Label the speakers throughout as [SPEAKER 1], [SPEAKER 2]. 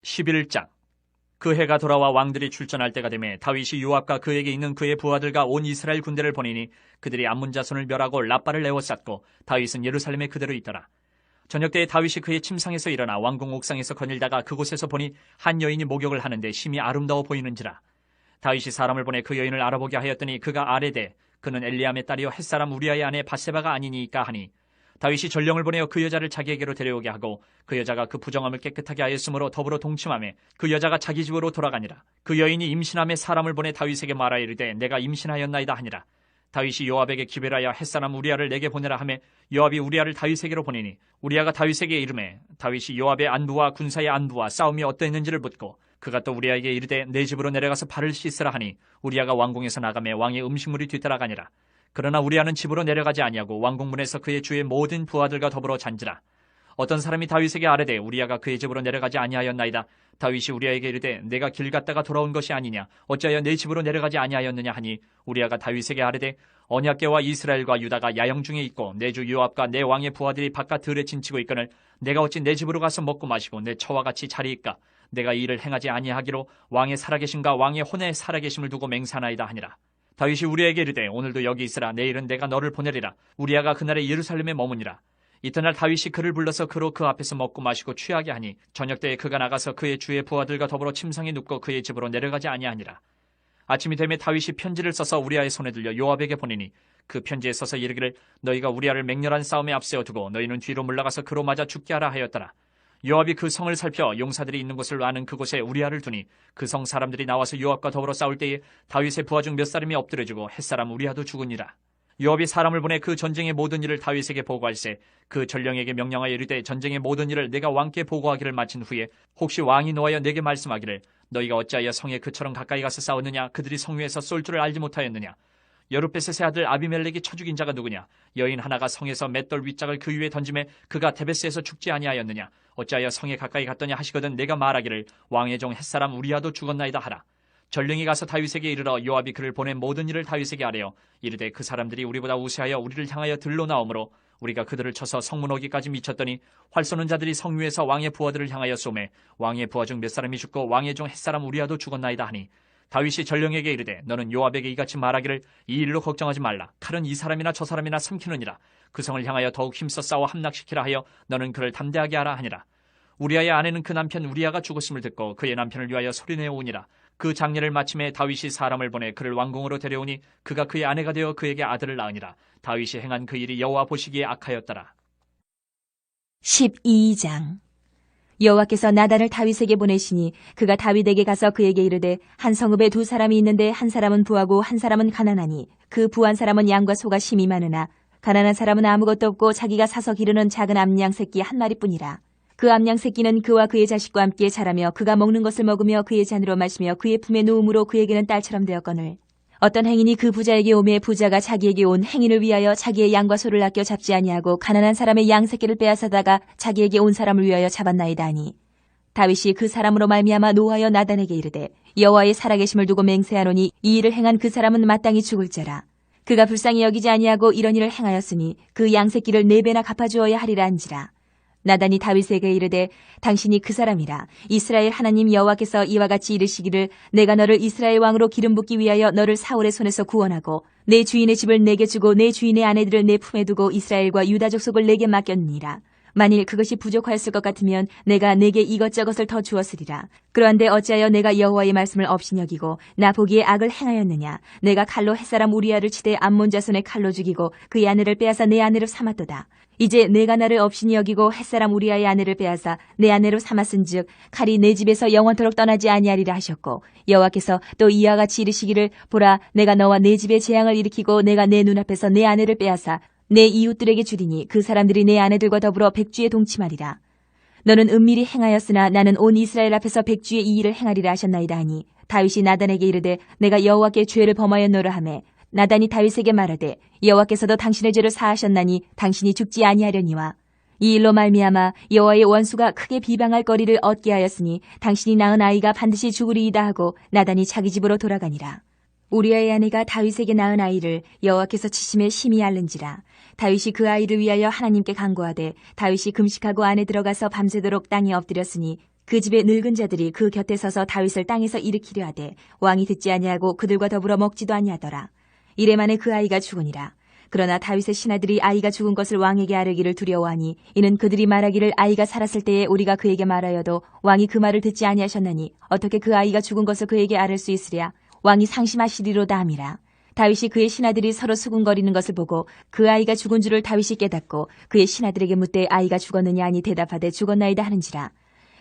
[SPEAKER 1] 11장. 그 해가 돌아와 왕들이 출전할 때가 되매 다윗이 요압과 그에게 있는 그의 부하들과 온 이스라엘 군대를 보내니 그들이 암몬 자손을 멸하고 라빠를 에워쌌고 다윗은 예루살렘에 그대로 있더라. 저녁 때에 다윗이 그의 침상에서 일어나 왕궁 옥상에서 거닐다가 그곳에서 보니 한 여인이 목욕을 하는데 심히 아름다워 보이는지라. 다윗이 사람을 보내 그 여인을 알아보게 하였더니 그가 아뢰되 그는 엘리암의 딸이요 햇사람 우리아의 아내 밧세바가 아니니까 하니, 다윗이 전령을 보내어 그 여자를 자기에게로 데려오게 하고 그 여자가 그 부정함을 깨끗하게 하였으므로 더불어 동침하며 그 여자가 자기 집으로 돌아가니라. 그 여인이 임신함에 사람을 보내 다윗에게 말하여 이르되 내가 임신하였나이다 하니라. 다윗이 요압에게 기별하여 햇사람 우리아를 내게 보내라 하매 요압이 우리아를 다윗에게로 보내니 우리아가 다윗에게 이르매 다윗이 요압의 안부와 군사의 안부와 싸움이 어떠했는지를 묻고 그가 또 우리아에게 이르되 내 집으로 내려가서 발을 씻으라 하니 우리아가 왕궁에서 나가매 왕의 음식물이 뒤따라가니라. 그러나 우리아는 집으로 내려가지 아니하고 왕궁문에서 그의 주의 모든 부하들과 더불어 잔지라. 어떤 사람이 다윗에게 아뢰되 우리아가 그의 집으로 내려가지 아니하였나이다. 다윗이 우리아에게 이르되 내가 길 갔다가 돌아온 것이 아니냐 어찌하여 내 집으로 내려가지 아니하였느냐 하니 우리아가 다윗에게 아뢰되 언약궤와 이스라엘과 유다가 야영 중에 있고 내 주 요압과 내 왕의 부하들이 바깥 들에 진치고 있거늘 내가 어찌 내 집으로 가서 먹고 마시고 내 처와 같이 자리이까. 내가 이 일을 행하지 아니하기로 왕의 살아계심과 왕의 혼의 살아계심을 두고 맹세하나이다 하니라. 다윗이 우리아에게 이르되 오늘도 여기 있으라. 내일은 내가 너를 보내리라. 우리아가 그날에 예루살렘에 머무니라. 이튿날 다윗이 그를 불러서 그로 그 앞에서 먹고 마시고 취하게 하니 저녁 때에 그가 나가서 그의 주의 부하들과 더불어 침상에 눕고 그의 집으로 내려가지 아니하니라. 아침이 되매 다윗이 편지를 써서 우리아의 손에 들려 요압에게 보내니 그 편지에 써서 이르기를 너희가 우리아를 맹렬한 싸움에 앞세워 두고 너희는 뒤로 물러가서 그로 맞아 죽게 하라 하였더라. 요압이 그 성을 살펴 용사들이 있는 곳을 아는 그곳에 우리아를 두니 그 성 사람들이 나와서 요압과 더불어 싸울 때에 다윗의 부하 중 몇 사람이 엎드려지고 햇사람 우리아도 죽으니라. 요압이 사람을 보내 그 전쟁의 모든 일을 다윗에게 보고할세 그 전령에게 명령하여 이르되 전쟁의 모든 일을 내가 왕께 보고하기를 마친 후에 혹시 왕이 노하여 내게 말씀하기를 너희가 어찌하여 성에 그처럼 가까이 가서 싸웠느냐 그들이 성 위에서 쏠 줄을 알지 못하였느냐 여룻베셋의 아들 아비멜렉이 쳐 죽인 자가 누구냐 여인 하나가 성에서 맷돌 윗짝을 그 위에 던짐에 그가 데베스에서 죽지 아니하였느냐 어찌하여 성에 가까이 갔더냐 하시거든 내가 말하기를 왕의 종 햇사람 우리아도 죽었나이다 하라. 전령이 가서 다윗에게 이르러 요압이 그를 보낸 모든 일을 다윗에게 아뢰어 이르되 그 사람들이 우리보다 우세하여 우리를 향하여 들러 나오므로 우리가 그들을 쳐서 성문 어기까지 미쳤더니 활 쏘는 자들이 성 위에서 왕의 부하들을 향하여 쏘매 왕의 부하 중 몇 사람이 죽고 왕의 종 햇사람 우리아도 죽었나이다 하니 다윗이 전령에게 이르되 너는 요압에게 이같이 말하기를 이 일로 걱정하지 말라. 칼은 이 사람이나 저 사람이나 삼키느니라. 그 성을 향하여 더욱 힘써 싸워 함락시키라 하여 너는 그를 담대하게 하라 하니라. 우리아의 아내는 그 남편 우리아가 죽었음을 듣고 그의 남편을 위하여 소리내어 오니라. 그 장례를 마침에 다윗이 사람을 보내 그를 왕궁으로 데려오니 그가 그의 아내가 되어 그에게 아들을 낳으니라. 다윗이 행한 그 일이 여호와 보시기에 악하였더라.
[SPEAKER 2] 12장. 여호와께서 나단을 다윗에게 보내시니 그가 다윗에게 가서 그에게 이르되 한 성읍에 두 사람이 있는데 한 사람은 부하고 한 사람은 가난하니 그 부한 사람은 양과 소가 심히 많으나 가난한 사람은 아무것도 없고 자기가 사서 기르는 작은 암양 새끼 한 마리뿐이라. 그 암양 새끼는 그와 그의 자식과 함께 자라며 그가 먹는 것을 먹으며 그의 잔으로 마시며 그의 품에 누움으로 그에게는 딸처럼 되었거늘 어떤 행인이 그 부자에게 오매 부자가 자기에게 온 행인을 위하여 자기의 양과 소를 아껴 잡지 아니하고 가난한 사람의 양 새끼를 빼앗아다가 자기에게 온 사람을 위하여 잡았나이다 하니 다윗이 그 사람으로 말미암아 노하여 나단에게 이르되 여호와의 살아계심을 두고 맹세하노니 이 일을 행한 그 사람은 마땅히 죽을 자라. 그가 불쌍히 여기지 아니하고 이런 일을 행하였으니 그 양 새끼를 4배나 갚아주어야 하리라 한지라. 나단이 다윗에게 이르되 당신이 그 사람이라. 이스라엘 하나님 여호와께서 이와 같이 이르시기를 내가 너를 이스라엘 왕으로 기름 붓기 위하여 너를 사울의 손에서 구원하고 내 주인의 집을 내게 주고 내 주인의 아내들을 내 품에 두고 이스라엘과 유다 족속을 내게 맡겼느니라. 만일 그것이 부족하였을 것 같으면 내가 내게 이것저것을 더 주었으리라. 그런데 어찌하여 내가 여호와의 말씀을 없이 여기고 나 보기에 악을 행하였느냐. 내가 칼로 햇사람 우리아를 치되 암몬 자손의 칼로 죽이고 그의 아내를 빼앗아 내 아내로 삼았도다. 이제 내가 나를 없이니 여기고 햇사람 우리아의 아내를 빼앗아 내 아내로 삼았은즉 칼이 내 집에서 영원토록 떠나지 아니하리라 하셨고 여호와께서 또 이와 같이 이르시기를 보라 내가 너와 내 집에 재앙을 일으키고 내가 내 눈앞에서 내 아내를 빼앗아 내 이웃들에게 주리니 그 사람들이 내 아내들과 더불어 백주에 동침하리라. 너는 은밀히 행하였으나 나는 온 이스라엘 앞에서 백주의 이 일을 행하리라 하셨나이다 하니 다윗이 나단에게 이르되 내가 여호와께 죄를 범하였노라 하매 나단이 다윗에게 말하되 여호와께서도 당신의 죄를 사하셨나니 당신이 죽지 아니하려니와 이 일로 말미암아 여호와의 원수가 크게 비방할 거리를 얻게 하였으니 당신이 낳은 아이가 반드시 죽으리이다 하고 나단이 자기 집으로 돌아가니라. 우리아의 아내가 다윗에게 낳은 아이를 여호와께서 치심에 심히 앓는지라. 다윗이 그 아이를 위하여 하나님께 간구하되 다윗이 금식하고 안에 들어가서 밤새도록 땅에 엎드렸으니 그 집의 늙은 자들이 그 곁에 서서 다윗을 땅에서 일으키려 하되 왕이 듣지 아니하고 그들과 더불어 먹지도 아니하더라. 이래 만에 그 아이가 죽으니라. 그러나 다윗의 신하들이 아이가 죽은 것을 왕에게 아뢰기를 두려워하니 이는 그들이 말하기를 아이가 살았을 때에 우리가 그에게 말하여도 왕이 그 말을 듣지 아니하셨나니 어떻게 그 아이가 죽은 것을 그에게 아뢰 수 있으랴. 왕이 상심하시리로다 함이라. 다윗이 그의 신하들이 서로 수군거리는 것을 보고 그 아이가 죽은 줄을 다윗이 깨닫고 그의 신하들에게 묻되 아이가 죽었느냐 하니 대답하되 죽었나이다 하는지라.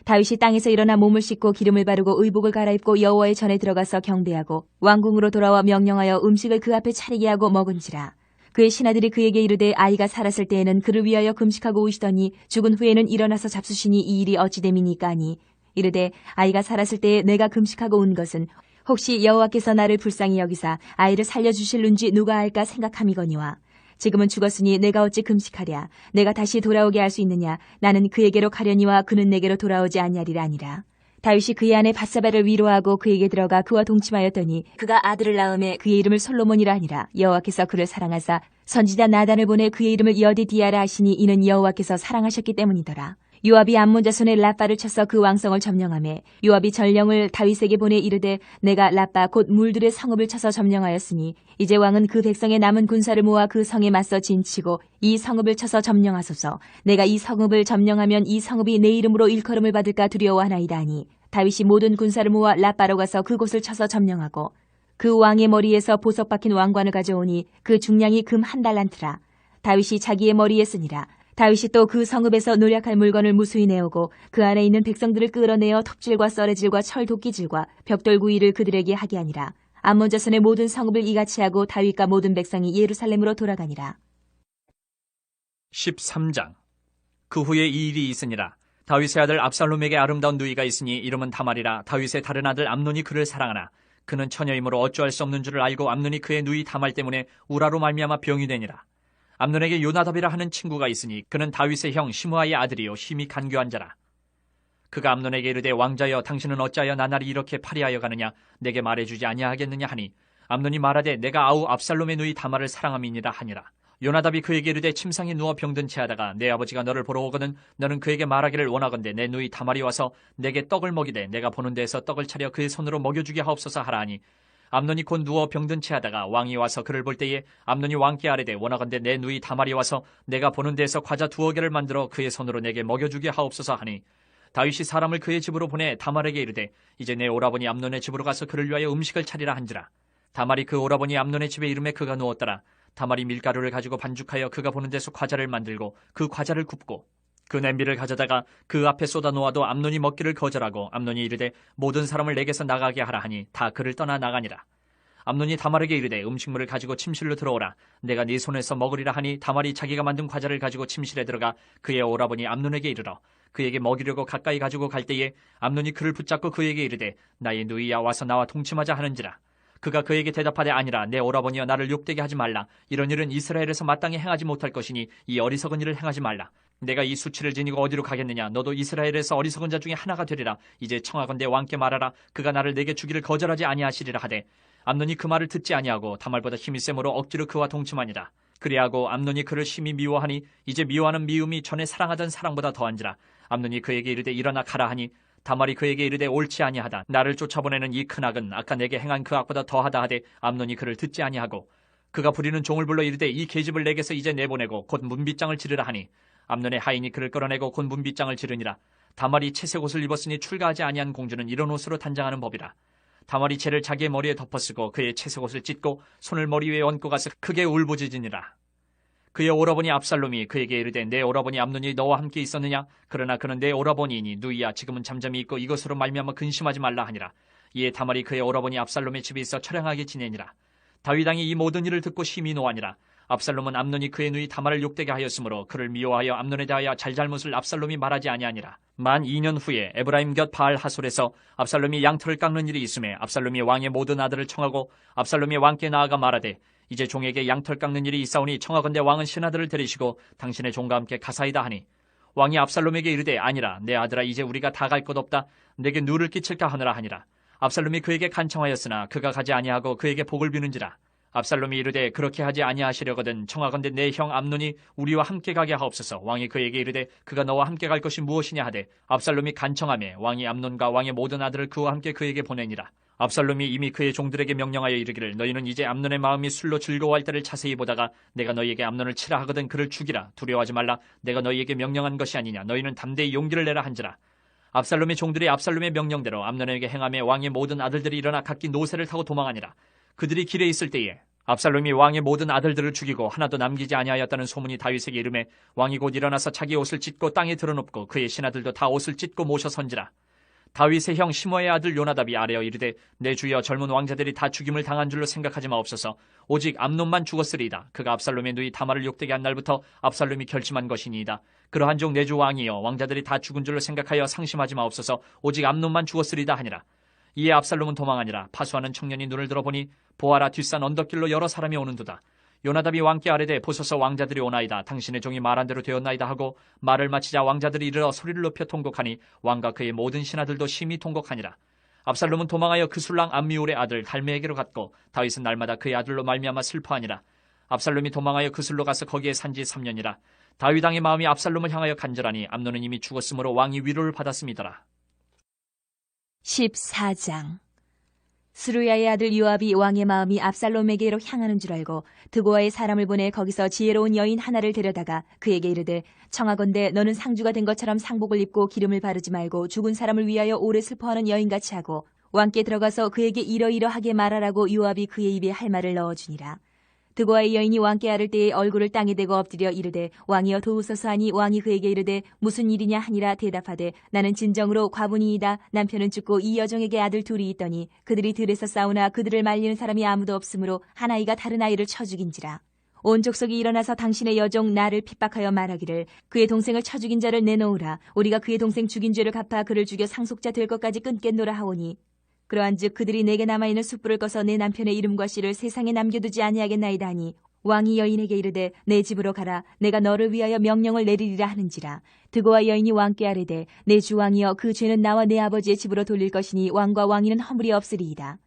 [SPEAKER 2] 다윗이 땅에서 일어나 몸을 씻고 기름을 바르고 의복을 갈아입고 여호와의 전에 들어가서 경배하고 왕궁으로 돌아와 명령하여 음식을 그 앞에 차리게 하고 먹은지라. 그의 신하들이 그에게 이르되 아이가 살았을 때에는 그를 위하여 금식하고 오시더니 죽은 후에는 일어나서 잡수시니 이 일이 어찌 됨이니까 하니 이르되 아이가 살았을 때에 내가 금식하고 온 것은 혹시 여호와께서 나를 불쌍히 여기사 아이를 살려주실는지 누가 알까 생각함이거니와 지금은 죽었으니 내가 어찌 금식하랴. 내가 다시 돌아오게 할 수 있느냐. 나는 그에게로 가려니와 그는 내게로 돌아오지 아니하리라 아니라. 다윗이 그의 아내 밧세바를 위로하고 그에게 들어가 그와 동침하였더니 그가 아들을 낳음에 그의 이름을 솔로몬이라 하니라. 여호와께서 그를 사랑하사 선지자 나단을 보내 그의 이름을 여디디아라 하시니 이는 여호와께서 사랑하셨기 때문이더라. 요압이 암몬 자손의 라빠를 쳐서 그 왕성을 점령하매 요압이 전령을 다윗에게 보내 이르되 내가 라빠 곧 물들의 성읍을 쳐서 점령하였으니 이제 왕은 그 백성의 남은 군사를 모아 그 성에 맞서 진치고 이 성읍을 쳐서 점령하소서. 내가 이 성읍을 점령하면 이 성읍이 내 이름으로 일컬음을 받을까 두려워하나이다 하니 다윗이 모든 군사를 모아 라빠로 가서 그곳을 쳐서 점령하고 그 왕의 머리에서 보석 박힌 왕관을 가져오니 그 중량이 금 1달란트라. 다윗이 자기의 머리에 쓰니라. 다윗이 또 그 성읍에서 노략할 물건을 무수히 내오고 그 안에 있는 백성들을 끌어내어 톱질과 썰애질과 철 도끼질과 벽돌 구이를 그들에게 하게 하니라. 암몬 자손의 모든 성읍을 이같이 하고 다윗과 모든 백성이 예루살렘으로 돌아가니라.
[SPEAKER 1] 13장. 그 후에 이 일이 있으니라. 다윗의 아들 압살롬에게 아름다운 누이가 있으니 이름은 다말이라. 다윗의 다른 아들 암논이 그를 사랑하나 그는 처녀이므로 어찌할 수 없는 줄을 알고 암논이 그의 누이 다말 때문에 우라로 말미암아 병이 되니라. 암논에게 요나답이라 하는 친구가 있으니 그는 다윗의 형 시므아의 아들이요 심히 간교한 자라. 그가 암논에게 이르되 왕자여 당신은 어찌하여 나날이 이렇게 파리하여 가느냐. 내게 말해주지 아니하겠느냐 하니 암논이 말하되 내가 아우 압살롬의 누이 다말을 사랑함이니라 하니라. 요나답이 그에게 이르되 침상에 누워 병든 채하다가 내 아버지가 너를 보러 오거든 너는 그에게 말하기를 원하건대 내 누이 다말이 와서 내게 떡을 먹이되 내가 보는 데에서 떡을 차려 그의 손으로 먹여주게 하옵소서 하라 하니 암논이 곧 누워 병든 채하다가 왕이 와서 그를 볼 때에 암논이 왕께 아뢰되 원하건대 내 누이 다말이 와서 내가 보는 데에서 과자 2개를 만들어 그의 손으로 내게 먹여주게 하옵소서 하니 다윗이 사람을 그의 집으로 보내 다말에게 이르되 이제 내 오라버니 암논의 집으로 가서 그를 위하여 음식을 차리라 한지라. 다말이 그 오라버니 암논의 집에 이름에 그가 누웠더라. 다말이 밀가루를 가지고 반죽하여 그가 보는 데서 과자를 만들고 그 과자를 굽고 그 냄비를 가져다가 그 앞에 쏟아 놓아도 암논이 먹기를 거절하고 암논이 이르되 모든 사람을 내게서 나가게 하라 하니 다 그를 떠나 나가니라. 암논이 다말에게 이르되 음식물을 가지고 침실로 들어오라. 내가 네 손에서 먹으리라 하니 다말이 자기가 만든 과자를 가지고 침실에 들어가 그의 오라버니 암논에게 이르러 그에게 먹이려고 가까이 가지고 갈 때에 암논이 그를 붙잡고 그에게 이르되 나의 누이야 와서 나와 동침하자 하는지라. 그가 그에게 대답하되 아니라 내 오라버니여 나를 욕되게 하지 말라. 이런 일은 이스라엘에서 마땅히 행하지 못할 것이니 이 어리석은 일을 행하지 말라. 내가 이 수치를 지니고 어디로 가겠느냐. 너도 이스라엘에서 어리석은 자 중에 하나가 되리라. 이제 청하건대 왕께 말하라. 그가 나를 내게 주기를 거절하지 아니하시리라 하되 암논이 그 말을 듣지 아니하고 다말보다 힘이 세므로 억지로 그와 동침하니라. 그리하고 암논이 그를 심히 미워하니 이제 미워하는 미움이 전에 사랑하던 사랑보다 더한지라. 암논이 그에게 이르되 일어나 가라 하니 다말이 그에게 이르되 옳지 아니하다. 나를 쫓아보내는 이 큰 악은 아까 내게 행한 그 악보다 더하다 하되 암논이 그를 듣지 아니하고 그가 부리는 종을 불러 이르되 이 계집을 내게서 이제 내보내고 곧 문빗장을 지르라 하니 암논의 하인이 그를 끌어내고 곧 문빗장을 지르니라. 다말이 채색 옷을 입었으니 출가하지 아니한 공주는 이런 옷으로 단장하는 법이라. 다말이 채를 자기의 머리에 덮어쓰고 그의 채색 옷을 찢고 손을 머리 위에 얹고 가서 크게 울부짖으니라. 그의 오라버니 압살롬이 그에게 이르되 내 오라버니 암논이 너와 함께 있었느냐? 그러나 그는 내 오라버니이니 누이야 지금은 잠잠히 있고 이것으로 말미암아 근심하지 말라 하니라. 이에 다말이 그의 오라버니 압살롬의 집에 있어 처량하게 지내니라. 다윗 왕이 이 모든 일을 듣고 심히 노하니라. 압살롬은 암논이 그의 누이 다말을 욕되게 하였으므로 그를 미워하여 암논에 대하여 잘잘못을 압살롬이 말하지 아니하니라. 만 2년 후에 에브라임 곁 바알 하솔에서 압살롬이 양털을 깎는 일이 있음에 압살롬이 왕의 모든 아들을 청하고 압살롬이 왕께 나아가 말하되 이제 종에게 양털 깎는 일이 있사오니 청하건대 왕은 신하들을 데리시고 당신의 종과 함께 가사이다 하니 왕이 압살롬에게 이르되 아니라 내 아들아 이제 우리가 다 갈 것 없다. 내게 누를 끼칠까 하느라 하니라. 압살롬이 그에게 간청하였으나 그가 가지 아니하고 그에게 복을 비는지라. 압살롬이 이르되 그렇게 하지 아니하시려거든 청하건대 내 형 암논이 우리와 함께 가게 하옵소서. 왕이 그에게 이르되 그가 너와 함께 갈 것이 무엇이냐 하되 압살롬이 간청하매 왕이 암논과 왕의 모든 아들을 그와 함께 그에게 보내니라. 압살롬이 이미 그의 종들에게 명령하여 이르기를 너희는 이제 암논의 마음이 술로 즐거워할 때를 자세히 보다가 내가 너희에게 암논을 치라 하거든 그를 죽이라. 두려워하지 말라. 내가 너희에게 명령한 것이 아니냐. 너희는 담대히 용기를 내라 한지라. 압살롬의 종들이 압살롬의 명령대로 암논에게 행하며 왕의 모든 아들들이 일어나 각기 노새를 타고 도망하니라. 그들이 길에 있을 때에 압살롬이 왕의 모든 아들들을 죽이고 하나도 남기지 아니하였다는 소문이 다윗에게 이르매 왕이 곧 일어나서 자기 옷을 찢고 땅에 드러눕고 그의 신하들도 다 옷을 찢고 모셔 선지라. 다윗의 형 시므의 아들 요나답이 아뢰어 이르되 내 주여 젊은 왕자들이 다 죽임을 당한 줄로 생각하지 마옵소서. 오직 암논만 죽었으리이다. 그가 압살롬의 누이 다말을 욕되게 한 날부터 압살롬이 결심한 것이니이다. 그러한즉 내 주 왕이여 왕자들이 다 죽은 줄로 생각하여 상심하지 마옵소서. 오직 암논만 죽었으리이다 하니라. 이에 압살롬은 도망하니라. 파수하는 청년이 눈을 들어보니 보아라 뒷산 언덕길로 여러 사람이 오는도다. 요나답이 왕께 아뢰되 보소서 왕자들이 오나이다. 당신의 종이 말한 대로 되었나이다 하고 말을 마치자 왕자들이 이르러 소리를 높여 통곡하니 왕과 그의 모든 신하들도 심히 통곡하니라. 압살롬은 도망하여 그 술랑 암미울의 아들 갈메에게로 갔고 다윗은 날마다 그의 아들로 말미암아 슬퍼하니라. 압살롬이 도망하여 그 술로 가서 거기에 산지 3년이라. 다윗 왕의 마음이 압살롬을 향하여 간절하니 암논은 이미 죽었으므로 왕이 위로를 받았음이더라.
[SPEAKER 2] 14장. 스루야의 아들 요압이 왕의 마음이 압살롬에게로 향하는 줄 알고 드고아의 사람을 보내 거기서 지혜로운 여인 하나를 데려다가 그에게 이르되 청하건대 너는 상주가 된 것처럼 상복을 입고 기름을 바르지 말고 죽은 사람을 위하여 오래 슬퍼하는 여인같이 하고 왕께 들어가서 그에게 이러이러하게 말하라고 요압이 그의 입에 할 말을 넣어주니라. 드고아의 여인이 왕께 아를 때에 얼굴을 땅에 대고 엎드려 이르되 왕이여 도우소서 하니 왕이 그에게 이르되 무슨 일이냐 하니라. 대답하되 나는 진정으로 과부니이다. 남편은 죽고 이 여종에게 아들 둘이 있더니 그들이 들에서 싸우나 그들을 말리는 사람이 아무도 없으므로 한 아이가 다른 아이를 쳐 죽인지라. 온 족속이 일어나서 당신의 여종 나를 핍박하여 말하기를 그의 동생을 쳐 죽인 자를 내놓으라. 우리가 그의 동생 죽인 죄를 갚아 그를 죽여 상속자 될 것까지 끊겠노라 하오니 그러한즉 그들이 내게 남아있는 숯불을 꺼서 내 남편의 이름과 씨를 세상에 남겨두지 아니하겠나이다 하니 왕이 여인에게 이르되 내 집으로 가라. 내가 너를 위하여 명령을 내리리라 하는지라. 드고와 여인이 왕께 아뢰되 내 주 왕이여 그 죄는 나와 내 아버지의 집으로 돌릴 것이니 왕과 왕위는 허물이 없으리이다.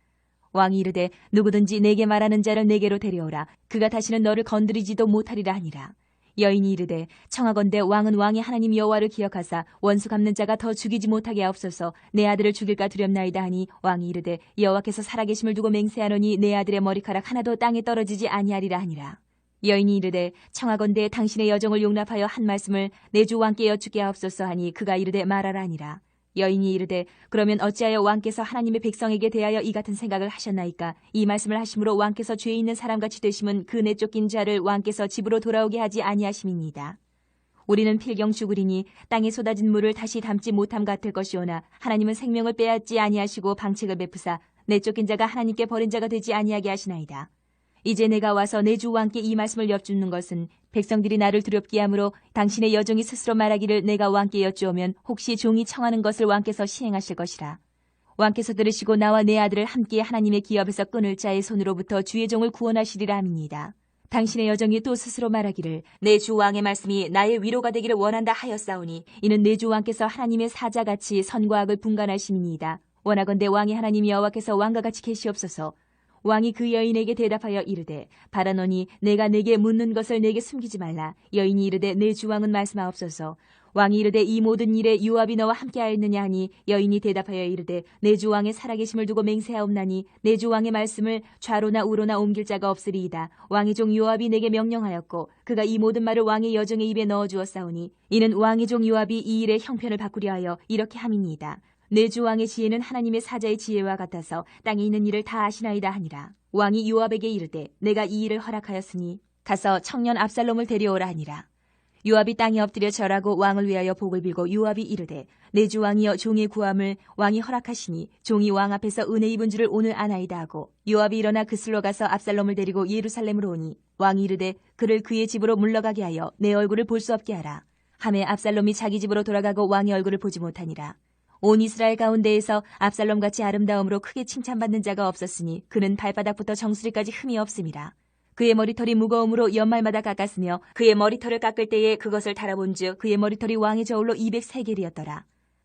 [SPEAKER 2] 왕이 이르되 누구든지 내게 말하는 자를 내게로 데려오라. 그가 다시는 너를 건드리지도 못하리라 하니라. 여인이 이르되 청하건대 왕은 왕의 하나님 여호와를 기억하사 원수 갚는 자가 더 죽이지 못하게 하옵소서. 내 아들을 죽일까 두렵나이다 하니 왕이 이르되 여호와께서 살아계심을 두고 맹세하노니 내 아들의 머리카락 하나도 땅에 떨어지지 아니하리라 하니라. 여인이 이르되 청하건대 당신의 여종을 용납하여 한 말씀을 내 주 왕께 여쭙게 하옵소서 하니 그가 이르되 말하라 하니라. 여인이 이르되 그러면 어찌하여 왕께서 하나님의 백성에게 대하여 이 같은 생각을 하셨나이까? 이 말씀을 하심으로 왕께서 죄 있는 사람같이 되심은 그 내쫓긴 자를 왕께서 집으로 돌아오게 하지 아니하심이니이다. 우리는 필경 죽으리니 땅에 쏟아진 물을 다시 담지 못함 같을 것이오나 하나님은 생명을 빼앗지 아니하시고 방책을 베푸사 내쫓긴 자가 하나님께 버린 자가 되지 아니하게 하시나이다. 이제 내가 와서 내 주 왕께 이 말씀을 여쭙는 것은 백성들이 나를 두렵게 하므로 당신의 여종이 스스로 말하기를 내가 왕께 여쭈오면 혹시 종이 청하는 것을 왕께서 시행하실 것이라. 왕께서 들으시고 나와 내 아들을 함께 하나님의 기업에서 끊을 자의 손으로부터 주의 종을 구원하시리라 함이니이다. 당신의 여종이 또 스스로 말하기를 내 주 왕의 말씀이 나의 위로가 되기를 원한다 하였사오니 이는 내 주 왕께서 하나님의 사자같이 선과 악을 분간하심이니이다. 원하건대 왕의 하나님 여호와께서 왕과 같이 계시옵소서. 왕이 그 여인에게 대답하여 이르되 바라노니 내가 내게 묻는 것을 내게 숨기지 말라. 여인이 이르되 내 주 왕은 말씀하옵소서. 왕이 이르되 이 모든 일에 요압이 너와 함께하였느냐 하니 여인이 대답하여 이르되 내 주 왕의 살아계심을 두고 맹세하옵나니 내 주 왕의 말씀을 좌로나 우로나 옮길 자가 없으리이다. 왕의 종 요압이 내게 명령하였고 그가 이 모든 말을 왕의 여종의 입에 넣어주었사오니 이는 왕의 종 요압이 이 일의 형편을 바꾸려 하여 이렇게 함이니이다. 내 주 왕의 지혜는 하나님의 사자의 지혜와 같아서 땅에 있는 일을 다 아시나이다 하니라. 왕이 요압에게 이르되 내가 이 일을 허락하였으니 가서 청년 압살롬을 데려오라 하니라. 요압이 땅에 엎드려 절하고 왕을 위하여 복을 빌고 요압이 이르되 내 주 왕이여 종의 구함을 왕이 허락하시니 종이 왕 앞에서 은혜 입은 줄을 오늘 아나이다 하고 요압이 일어나 그슬로 가서 압살롬을 데리고 예루살렘으로 오니 왕이 이르되 그를 그의 집으로 물러가게 하여 내 얼굴을 볼 수 없게 하라. 하매 압살롬이 자기 집으로 돌아가고 왕의 얼굴을 보지 못하니라. 온 이스라엘 가운데에서 압살롬같이 아름다움으로 크게 칭찬받는 자가 없었으니 그는 발바닥부터 정수리까지 흠이 없음이라. 그의 머리털이 무거움으로 연말마다 깎았으며 그의 머리털을 깎을 때에 그것을 달아본즉 그의 머리털이 왕의 저울로 200세겔이었더라.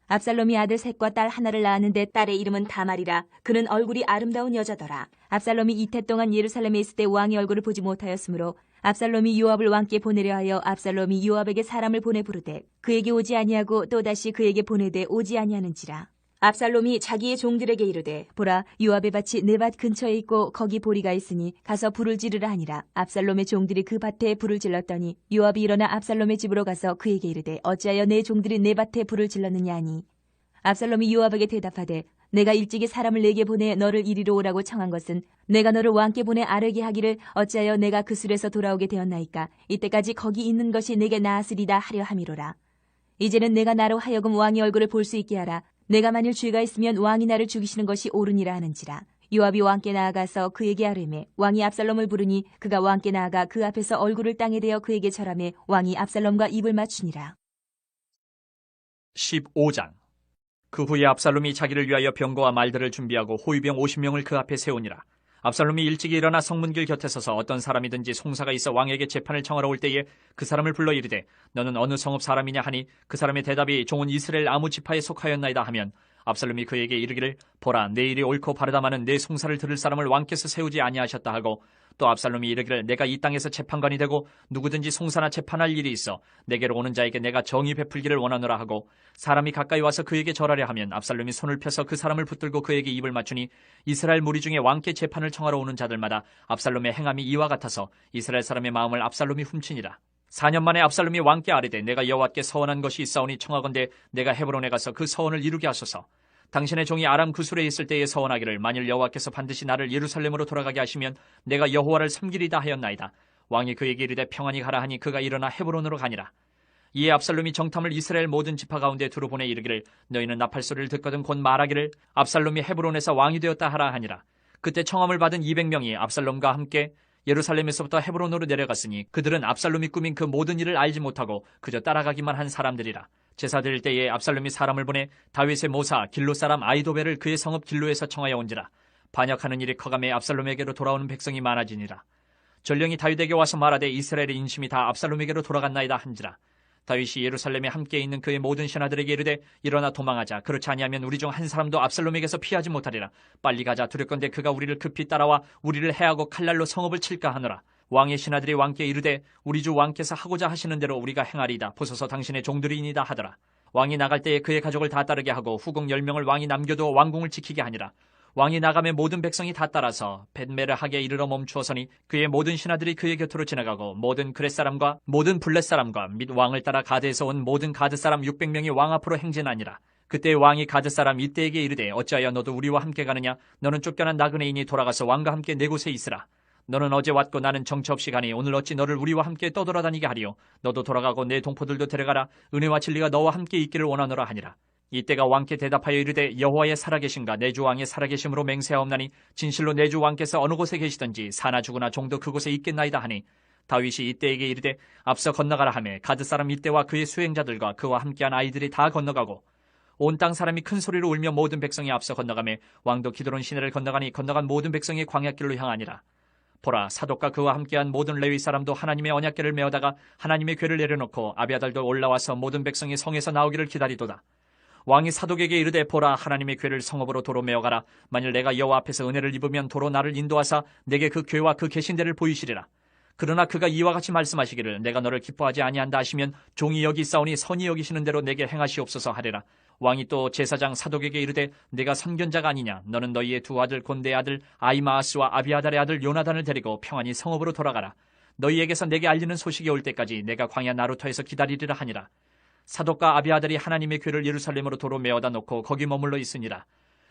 [SPEAKER 2] 압살롬이 아들 셋과 딸 하나를 낳았는데 딸의 이름은 다말이라. 그는 얼굴이 아름다운 여자더라. 압살롬이 이태 동안 예루살렘에 있을 때 왕의 얼굴을 보지 못하였으므로 압살롬이 요압을 왕께 보내려 하여 압살롬이 요압에게 사람을 보내 부르되 그에게 오지 아니하고 또다시 그에게 보내되 오지 아니하는지라. 압살롬이 자기의 종들에게 이르되 보라, 요압의 밭이 내 밭 근처에 있고 거기 보리가 있으니 가서 불을 지르라 하니라. 압살롬의 종들이 그 밭에 불을 질렀더니 요압이 일어나 압살롬의 집으로 가서 그에게 이르되 어찌하여 내 종들이 내 밭에 불을 질렀느냐 하니 압살롬이 요압에게 대답하되 내가 일찍이 사람을 내게 보내 너를 이리로 오라고 청한 것은 내가 너를 왕께 보내 아뢰게 하기를 어찌하여 내가 그 술에서 돌아오게 되었나이까. 이때까지 거기 있는 것이 내게 나았으리다 하려 함이로라. 이제는 내가 나로 하여금 왕의 얼굴을 볼 수 있게 하라. 내가 만일 죄가 있으면 왕이 나를 죽이시는 것이 옳으니라 하는지라. 요압이 왕께 나아가서 그에게 아뢰매 왕이 압살롬을 부르니 그가 왕께 나아가 그 앞에서 얼굴을 땅에 대어 그에게 절하매 왕이 압살롬과 입을 맞추니라.
[SPEAKER 1] 15장. 그 후에 압살롬이 자기를 위하여 병거와 말들을 준비하고 호위병 50명을 그 앞에 세우니라. 압살롬이 일찍이 일어나 성문길 곁에 서서 어떤 사람이든지 송사가 있어 왕에게 재판을 청하러 올 때에 그 사람을 불러 이르되 너는 어느 성읍 사람이냐 하니 그 사람의 대답이 종은 이스라엘 아무 지파에 속하였나이다 하면 압살롬이 그에게 이르기를 보라, 내 일이 옳고 바르다마는 내 송사를 들을 사람을 왕께서 세우지 아니하셨다 하고 또 압살롬이 이르기를 내가 이 땅에서 재판관이 되고 누구든지 송사나 재판할 일이 있어 내게로 오는 자에게 내가 정의 베풀기를 원하노라 하고 사람이 가까이 와서 그에게 절하려 하면 압살롬이 손을 펴서 그 사람을 붙들고 그에게 입을 맞추니 이스라엘 무리 중에 왕께 재판을 청하러 오는 자들마다 압살롬의 행함이 이와 같아서 이스라엘 사람의 마음을 압살롬이 훔치니라. 4년 만에 압살롬이 왕께 아뢰되 내가 여호와께 서원한 것이 있사오니 청하건대 내가 헤브론에 가서 그 서원을 이루게 하소서. 당신의 종이 아람 구술에 있을 때에 서원하기를 만일 여호와께서 반드시 나를 예루살렘으로 돌아가게 하시면 내가 여호와를 섬기리다 하였나이다. 왕이 그에게 이르되 평안히 가라 하니 그가 일어나 헤브론으로 가니라. 이에 압살롬이 정탐을 이스라엘 모든 지파 가운데 두루 보내 이르기를 너희는 나팔 소리를 듣거든 곧 말하기를 압살롬이 헤브론에서 왕이 되었다 하라 하니라. 그때 청함을 받은 200명이 압살롬과 함께 예루살렘에서부터 헤브론으로 내려갔으니 그들은 압살롬이 꾸민 그 모든 일을 알지 못하고 그저 따라가기만 한 사람들이라. 제사 드릴 때에 압살롬이 사람을 보내 다윗의 모사 길로 사람 아이도벨을 그의 성읍 길로에서 청하여 온지라. 반역하는 일이 커가매 압살롬에게로 돌아오는 백성이 많아지니라. 전령이 다윗에게 와서 말하되 이스라엘의 인심이 다 압살롬에게로 돌아갔나이다 한지라. 다윗이 예루살렘에 함께 있는 그의 모든 신하들에게 이르되 일어나 도망하자. 그렇지 아니하면 우리 중 한 사람도 압살롬에게서 피하지 못하리라. 빨리 가자. 두렵건대 그가 우리를 급히 따라와 우리를 해하고 칼날로 성읍을 칠까 하노라. 왕의 신하들이 왕께 이르되 우리 주 왕께서 하고자 하시는 대로 우리가 행하리이다. 보소서 당신의 종들이니이다 하더라. 왕이 나갈 때에 그의 가족을 다 따르게 하고 후궁 10명을 왕이 남겨두어 왕궁을 지키게 하니라. 왕이 나가매 모든 백성이 다 따라서 벳메르하게 이르러 멈추어서니 그의 모든 신하들이 그의 곁으로 지나가고 모든 그렛 사람과 모든 블렛 사람과 및 왕을 따라 가드에서 온 모든 가드 사람 600명이 왕 앞으로 행진하니라. 그때 왕이 가드 사람 이때에게 이르되 어찌하여 너도 우리와 함께 가느냐? 너는 쫓겨난 나그네인이 돌아가서 왕과 함께 내 곳에 있으라. 너는 어제 왔고 나는 정처 없이 가니 오늘 어찌 너를 우리와 함께 떠돌아다니게 하리요? 너도 돌아가고 내 동포들도 데려가라. 은혜와 진리가 너와 함께 있기를 원하노라 하니라. 이때가 왕께 대답하여 이르되 여호와의 살아계신가 내 주 왕의 살아계심으로 맹세하옵나니 진실로 내 주 왕께서 어느 곳에 계시든지 사나 죽으나 종도 그곳에 있겠나이다 하니 다윗이 이때에게 이르되 앞서 건너가라 하며 가드 사람 이때와 그의 수행자들과 그와 함께한 아이들이 다 건너가고 온 땅 사람이 큰 소리로 울며 모든 백성이 앞서 건너가며 왕도 기드론 시내를 건너가니 건너간 모든 백성이 광야길로 향하니라. 보라, 사독과 그와 함께한 모든 레위 사람도 하나님의 언약궤를 메어다가 하나님의 궤를 내려놓고 아비아달도 올라와서 모든 백성이 성에서 나오기를 기다리도다. 왕이 사독에게 이르되 보라, 하나님의 궤를 성읍으로 도로 메어가라. 만일 내가 여호와 앞에서 은혜를 입으면 도로 나를 인도하사 내게 그 궤와 그 계신대를 보이시리라. 그러나 그가 이와 같이 말씀하시기를 내가 너를 기뻐하지 아니한다 하시면 종이 여기 있사오니 선이 여기시는 대로 내게 행하시옵소서 하리라. 왕이 또 제사장 사독에게 이르되 내가 선견자가 아니냐? 너는 너희의 두 아들 곧 내 아들 아히마아스와 아비아달의 아들 요나단을 데리고 평안히 성읍으로 돌아가라. 너희에게서 내게 알리는 소식이 올 때까지 내가 광야 나루터에서 기다리리라 하니라. 사독과 아비아달이 하나님의 궤를 예루살렘으로 도로 메어다 놓고 거기 머물러 있으니라.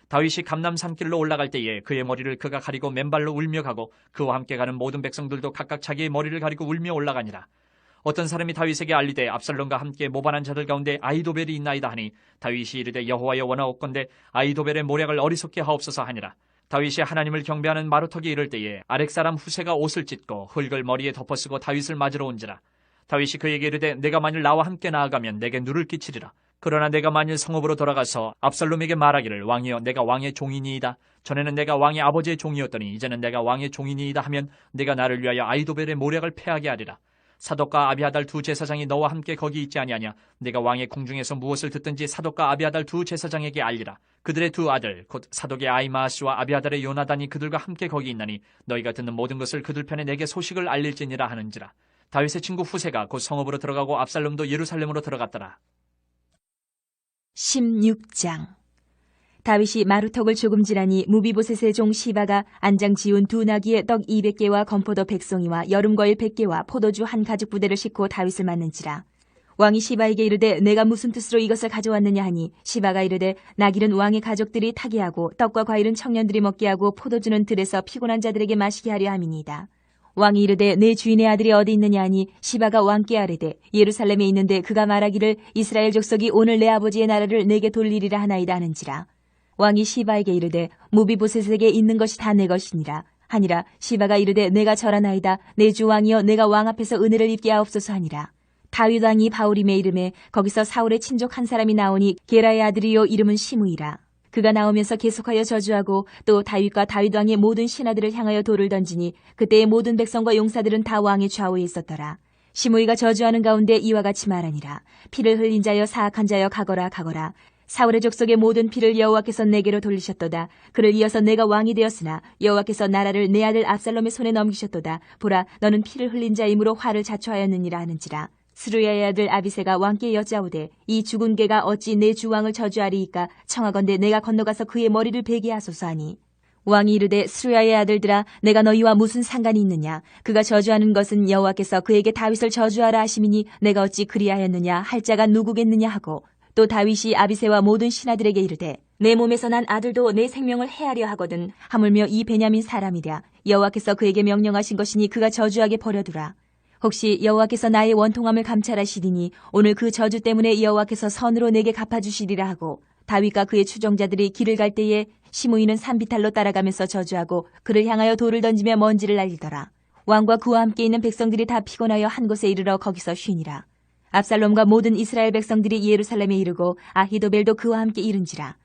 [SPEAKER 1] 다윗이 감람 산길로 올라갈 때에 그의 머리를 그가 가리고 맨발로 울며 가고 그와 함께 가는 모든 백성들도 각각 자기의 머리를 가리고 울며 올라가니라. 어떤 사람이 다윗에게 알리되 압살롬과 함께 모반한 자들 가운데 아히도벨이 있나이다 하니 다윗이 이르되 여호와여 원하옵건대 아히도벨의 모략을 어리석게 하옵소서 하니라. 다윗이 하나님을 경배하는 마루턱에 이를 때에 아렉 사람 후세가 옷을 찢고 흙을 머리에 덮어쓰고 다윗을 맞으러 온지라. 다윗이 그에게 이르되 내가 만일 나와 함께 나아가면 내게 누를 끼치리라. 그러나 내가 만일 성읍으로 돌아가서 압살롬에게 말하기를 왕이여 내가 왕의 종이니이다. 전에는 내가 왕의 아버지의 종이었더니 이제는 내가 왕의 종이니이다 하면 내가 나를 위하여 아히도벨의 모략을 패하게 하리라. 사독과 아비아달 두 제사장이 너와 함께 거기 있지 아니하냐. 내가 왕의 궁중에서 무엇을 듣든지 사독과 아비아달 두 제사장에게 알리라. 그들의 두 아들 곧 사독의 아히마아스와 아비아달의 요나단이 그들과 함께 거기 있나니 너희가 듣는 모든 것을 그들 편에 내게 소식을 알릴지니라 하는지라. 다윗의 친구 후세가 곧 성읍으로 들어가고 압살롬도 예루살렘으로 들어갔더라.
[SPEAKER 2] 16장. 다윗이 마루턱을 조금 지나니 무비보셋의 종 시바가 안장 지운 두 나귀에 떡 200개와 건포도 100송이와 여름과일 100개와 포도주 한 가죽 부대를 싣고 다윗을 맞는지라. 왕이 시바에게 이르되 내가 무슨 뜻으로 이것을 가져왔느냐 하니 시바가 이르되 나귀는 왕의 가족들이 타게 하고 떡과 과일은 청년들이 먹게 하고 포도주는 들에서 피곤한 자들에게 마시게 하려 함이니이다. 왕이 이르되 내 주인의 아들이 어디 있느냐 하니 시바가 왕께 아뢰되 예루살렘에 있는데 그가 말하기를 이스라엘 족속이 오늘 내 아버지의 나라를 내게 돌리리라 하나이다 하는지라. 왕이 시바에게 이르되 무비보셋에게 있는 것이 다 내 것이니라 하니라. 시바가 이르되 내가 절하나이다. 내 주 왕이여 내가 왕 앞에서 은혜를 입게 하옵소서 하니라. 다윗 왕이 바울임에 이름에 거기서 사울의 친족 한 사람이 나오니 게라의 아들이요 이름은 시므이라. 그가 나오면서 계속하여 저주하고 또 다윗과 다윗 왕의 모든 신하들을 향하여 돌을 던지니 그때의 모든 백성과 용사들은 다 왕의 좌우에 있었더라. 시므이가 저주하는 가운데 이와 같이 말하니라. 피를 흘린 자여 사악한 자여 가거라 가거라. 사울의 족속의 모든 피를 여호와께서 내게로 돌리셨도다. 그를 이어서 내가 왕이 되었으나 여호와께서 나라를 내 아들 압살롬의 손에 넘기셨도다. 보라 너는 피를 흘린 자이므로 화를 자초하였느니라 하는지라. 스루야의 아들 아비새가 왕께 여짜오되 이 죽은 개가 어찌 내 주왕을 저주하리이까. 청하건대 내가 건너가서 그의 머리를 베게 하소서 하니 왕이 이르되 스루야의 아들들아 내가 너희와 무슨 상관이 있느냐. 그가 저주하는 것은 여호와께서 그에게 다윗을 저주하라 하심이니 내가 어찌 그리하였느냐 할 자가 누구겠느냐 하고 또 다윗이 아비새와 모든 신하들에게 이르되 내 몸에서 난 아들도 내 생명을 해하려 하거든. 하물며 이 베냐민 사람이랴. 여호와께서 그에게 명령하신 것이니 그가 저주하게 버려두라. 혹시 여호와께서 나의 원통함을 감찰하시리니 오늘 그 저주 때문에 여호와께서 선으로 내게 갚아주시리라 하고 다윗과 그의 추종자들이 길을 갈 때에 시므이는 산비탈로 따라가면서 저주하고 그를 향하여 돌을 던지며 먼지를 날리더라. 왕과 그와 함께 있는 백성들이 다 피곤하여 한 곳에 이르러 거기서 쉬니라. 압살롬과 모든 이스라엘 백성들이 예루살렘에 이르고 아히도벨도 그와 함께 이른지라.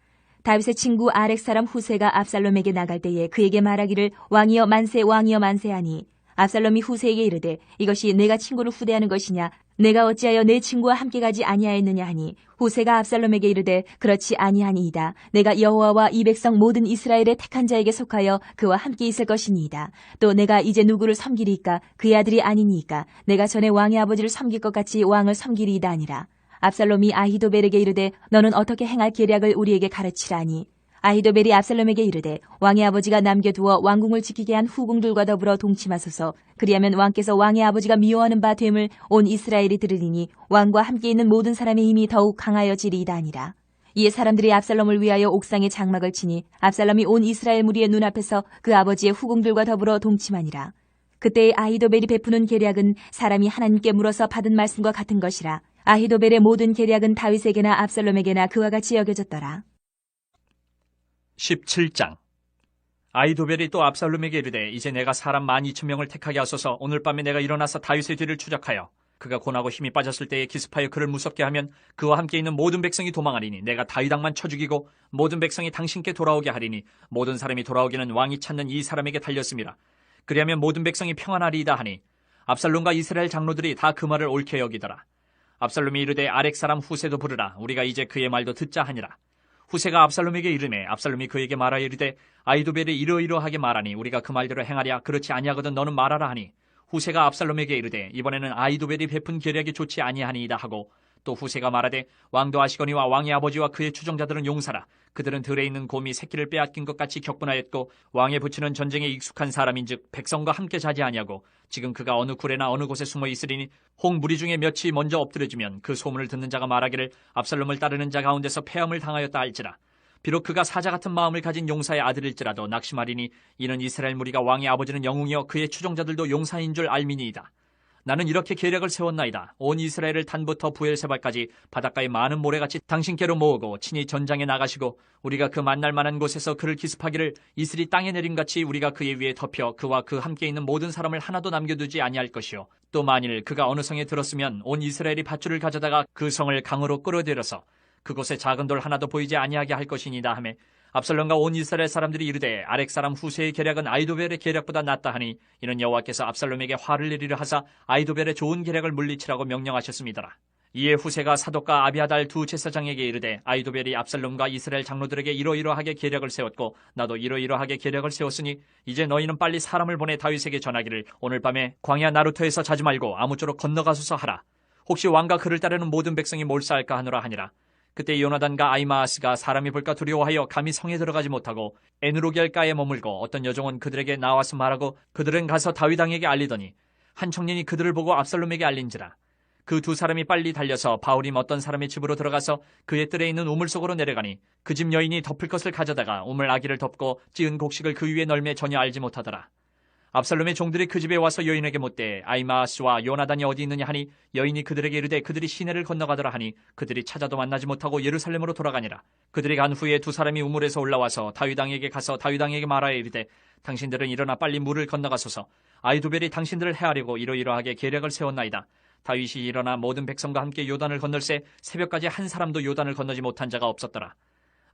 [SPEAKER 2] 다윗의 친구 아렉 사람 후세가 압살롬에게 나갈 때에 그에게 말하기를 왕이여 만세 왕이여 만세하니 압살롬이 후세에게 이르되 이것이 내가 친구를 후대하는 것이냐. 내가 어찌하여 내 친구와 함께 가지 아니하였느냐 하니 후세가 압살롬에게 이르되 그렇지 아니하니이다. 내가 여호와와 이 백성 모든 이스라엘의 택한 자에게 속하여 그와 함께 있을 것이니이다. 또 내가 이제 누구를 섬기리이까. 그의 아들이 아니니이까. 내가 전에 왕의 아버지를 섬길 것 같이 왕을 섬기리이다 하니라. 압살롬이 아히도벨에게 이르되 너는 어떻게 행할 계략을 우리에게 가르치라니. 아히도벨이 압살롬에게 이르되 왕의 아버지가 남겨두어 왕궁을 지키게 한 후궁들과 더불어 동침하소서. 그리하면 왕께서 왕의 아버지가 미워하는 바 됨을 온 이스라엘이 들으리니 왕과 함께 있는 모든 사람의 힘이 더욱 강하여지리이다 하니라. 이에 사람들이 압살롬을 위하여 옥상에 장막을 치니 압살롬이 온 이스라엘 무리의 눈앞에서 그 아버지의 후궁들과 더불어 동침하니라. 그때의 아히도벨이 베푸는 계략은 사람이 하나님께 물어서 받은 말씀과 같은 것이라. 아히도벨의 모든 계략은 다윗에게나 압살롬에게나 그와 같이 여겨졌더라.
[SPEAKER 1] 17장. 아히도벨이 또 압살롬에게 이르되 이제 내가 사람 12,000명을 택하게 하소서. 오늘 밤에 내가 일어나서 다윗의 뒤를 추적하여 그가 고나고 힘이 빠졌을 때에 기습하여 그를 무섭게 하면 그와 함께 있는 모든 백성이 도망하리니 내가 다윗 왕만 쳐 죽이고 모든 백성이 당신께 돌아오게 하리니 모든 사람이 돌아오기는 왕이 찾는 이 사람에게 달렸습니다. 그리하면 모든 백성이 평안하리이다 하니 압살롬과 이스라엘 장로들이 다 그 말을 옳게 여기더라. 압살롬이 이르되 아렉 사람 후세도 부르라. 우리가 이제 그의 말도 듣자 하니라. 후세가 압살롬에게 이르매 압살롬이 그에게 말하여 이르되 아히도벨이 이러이러하게 말하니 우리가 그 말대로 행하랴. 그렇지 아니하거든 너는 말하라 하니 후세가 압살롬에게 이르되 이번에는 아히도벨이 베푼 계략이 좋지 아니하니이다 하고 또 후세가 말하되 왕도 아시거니와 왕의 아버지와 그의 추종자들은 용사라. 그들은 들에 있는 곰이 새끼를 빼앗긴 것 같이 격분하였고 왕의 부치는 전쟁에 익숙한 사람인즉 백성과 함께 자지 아니하고 지금 그가 어느 굴에나 어느 곳에 숨어 있으리니 홍 무리 중에 몇이 먼저 엎드려지면 그 소문을 듣는 자가 말하기를 압살롬을 따르는 자 가운데서 패함을 당하였다 할지라. 비록 그가 사자 같은 마음을 가진 용사의 아들일지라도 낙심하리니 이는 이스라엘 무리가 왕의 아버지는 영웅이요 그의 추종자들도 용사인 줄 알미니이다. 나는 이렇게 계략을 세웠나이다. 온 이스라엘을 단부터 부엘세바까지 바닷가의 많은 모래같이 당신께로 모으고 친히 전장에 나가시고 우리가 그 만날 만한 곳에서 그를 기습하기를 이슬이 땅에 내림같이 우리가 그의 위에 덮여 그와 그 함께 있는 모든 사람을 하나도 남겨두지 아니할 것이요. 또 만일 그가 어느 성에 들었으면 온 이스라엘이 밧줄을 가져다가 그 성을 강으로 끌어들여서 그곳에 작은 돌 하나도 보이지 아니하게 할 것이니이다 하매 압살롬과 온 이스라엘 사람들이 이르되 아렉 사람 후세의 계략은 아히도벨의 계략보다 낫다 하니 이는 여호와께서 압살롬에게 화를 내리려 하사 아히도벨의 좋은 계략을 물리치라고 명령하셨습니다. 이에 후세가 사독과 아비아달 두 제사장에게 이르되 아히도벨이 압살롬과 이스라엘 장로들에게 이러이러하게 계략을 세웠고 나도 이러이러하게 계략을 세웠으니 이제 너희는 빨리 사람을 보내 다윗에게 전하기를 오늘 밤에 광야 나루터에서 자지 말고 아무쪼록 건너가소서 하라. 혹시 왕과 그를 따르는 모든 백성이 몰사할까 하노라 하니라. 그때 요나단과 아히마아스가 사람이 볼까 두려워하여 감히 성에 들어가지 못하고 에누로겔가에 머물고 어떤 여종은 그들에게 나와서 말하고 그들은 가서 다윗 왕에게 알리더니 한 청년이 그들을 보고 압살롬에게 알린지라. 그 두 사람이 빨리 달려서 바울임 어떤 사람의 집으로 들어가서 그의 뜰에 있는 우물 속으로 내려가니 그 집 여인이 덮을 것을 가져다가 우물 아기를 덮고 찌은 곡식을 그 위에 널매 전혀 알지 못하더라. 압살롬의 종들이 그 집에 와서 여인에게 묻되 아히마아스와 요나단이 어디 있느냐 하니 여인이 그들에게 이르되 그들이 시내를 건너가더라 하니 그들이 찾아도 만나지 못하고 예루살렘으로 돌아가니라. 그들이 간 후에 두 사람이 우물에서 올라와서 다윗 왕에게 가서 다윗 왕에게 말하여 이르되 당신들은 일어나 빨리 물을 건너가소서. 아히도벨이 당신들을 해하려고 이러이러하게 계략을 세웠나이다. 다윗이 일어나 모든 백성과 함께 요단을 건널새 새벽까지 한 사람도 요단을 건너지 못한 자가 없었더라.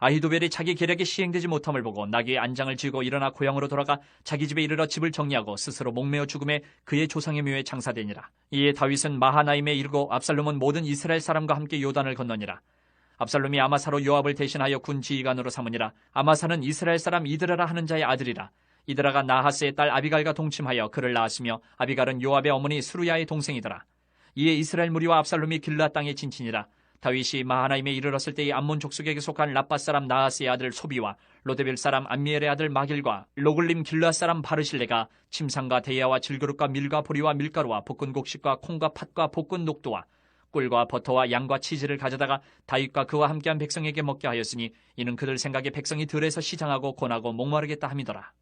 [SPEAKER 1] 아히도벨이 자기 계략이 시행되지 못함을 보고 나귀의 안장을 쥐고 일어나 고향으로 돌아가 자기 집에 이르러 집을 정리하고 스스로 목매어 죽음에 그의 조상의 묘에 장사되니라. 이에 다윗은 마하나임에 이르고 압살롬은 모든 이스라엘 사람과 함께 요단을 건너니라. 압살롬이 아마사로 요압을 대신하여 군 지휘관으로 삼으니라. 아마사는 이스라엘 사람 이드라라 하는 자의 아들이라. 이드라가 나하스의 딸 아비갈과 동침하여 그를 낳았으며 아비갈은 요압의 어머니 수루야의 동생이더라. 이에 이스라엘 무리와 압살롬이 길르앗 땅에 진친이라. 다윗이 마하나임에 이르렀을 때의 암몬 족속에게 속한 라빠 사람 나하스의 아들 소비와 로데빌 사람 암미엘의 아들 마길과 로글림 길르앗 사람 바르실레가 침상과 대야와 질그릇과 밀과 보리와 밀가루와 볶은 곡식과 콩과 팥과 볶은 녹두와 꿀과 버터와 양과 치즈를 가져다가 다윗과 그와 함께한 백성에게 먹게 하였으니 이는 그들 생각에 백성이 들에서 시장하고 고나고 목마르겠다 함이더라.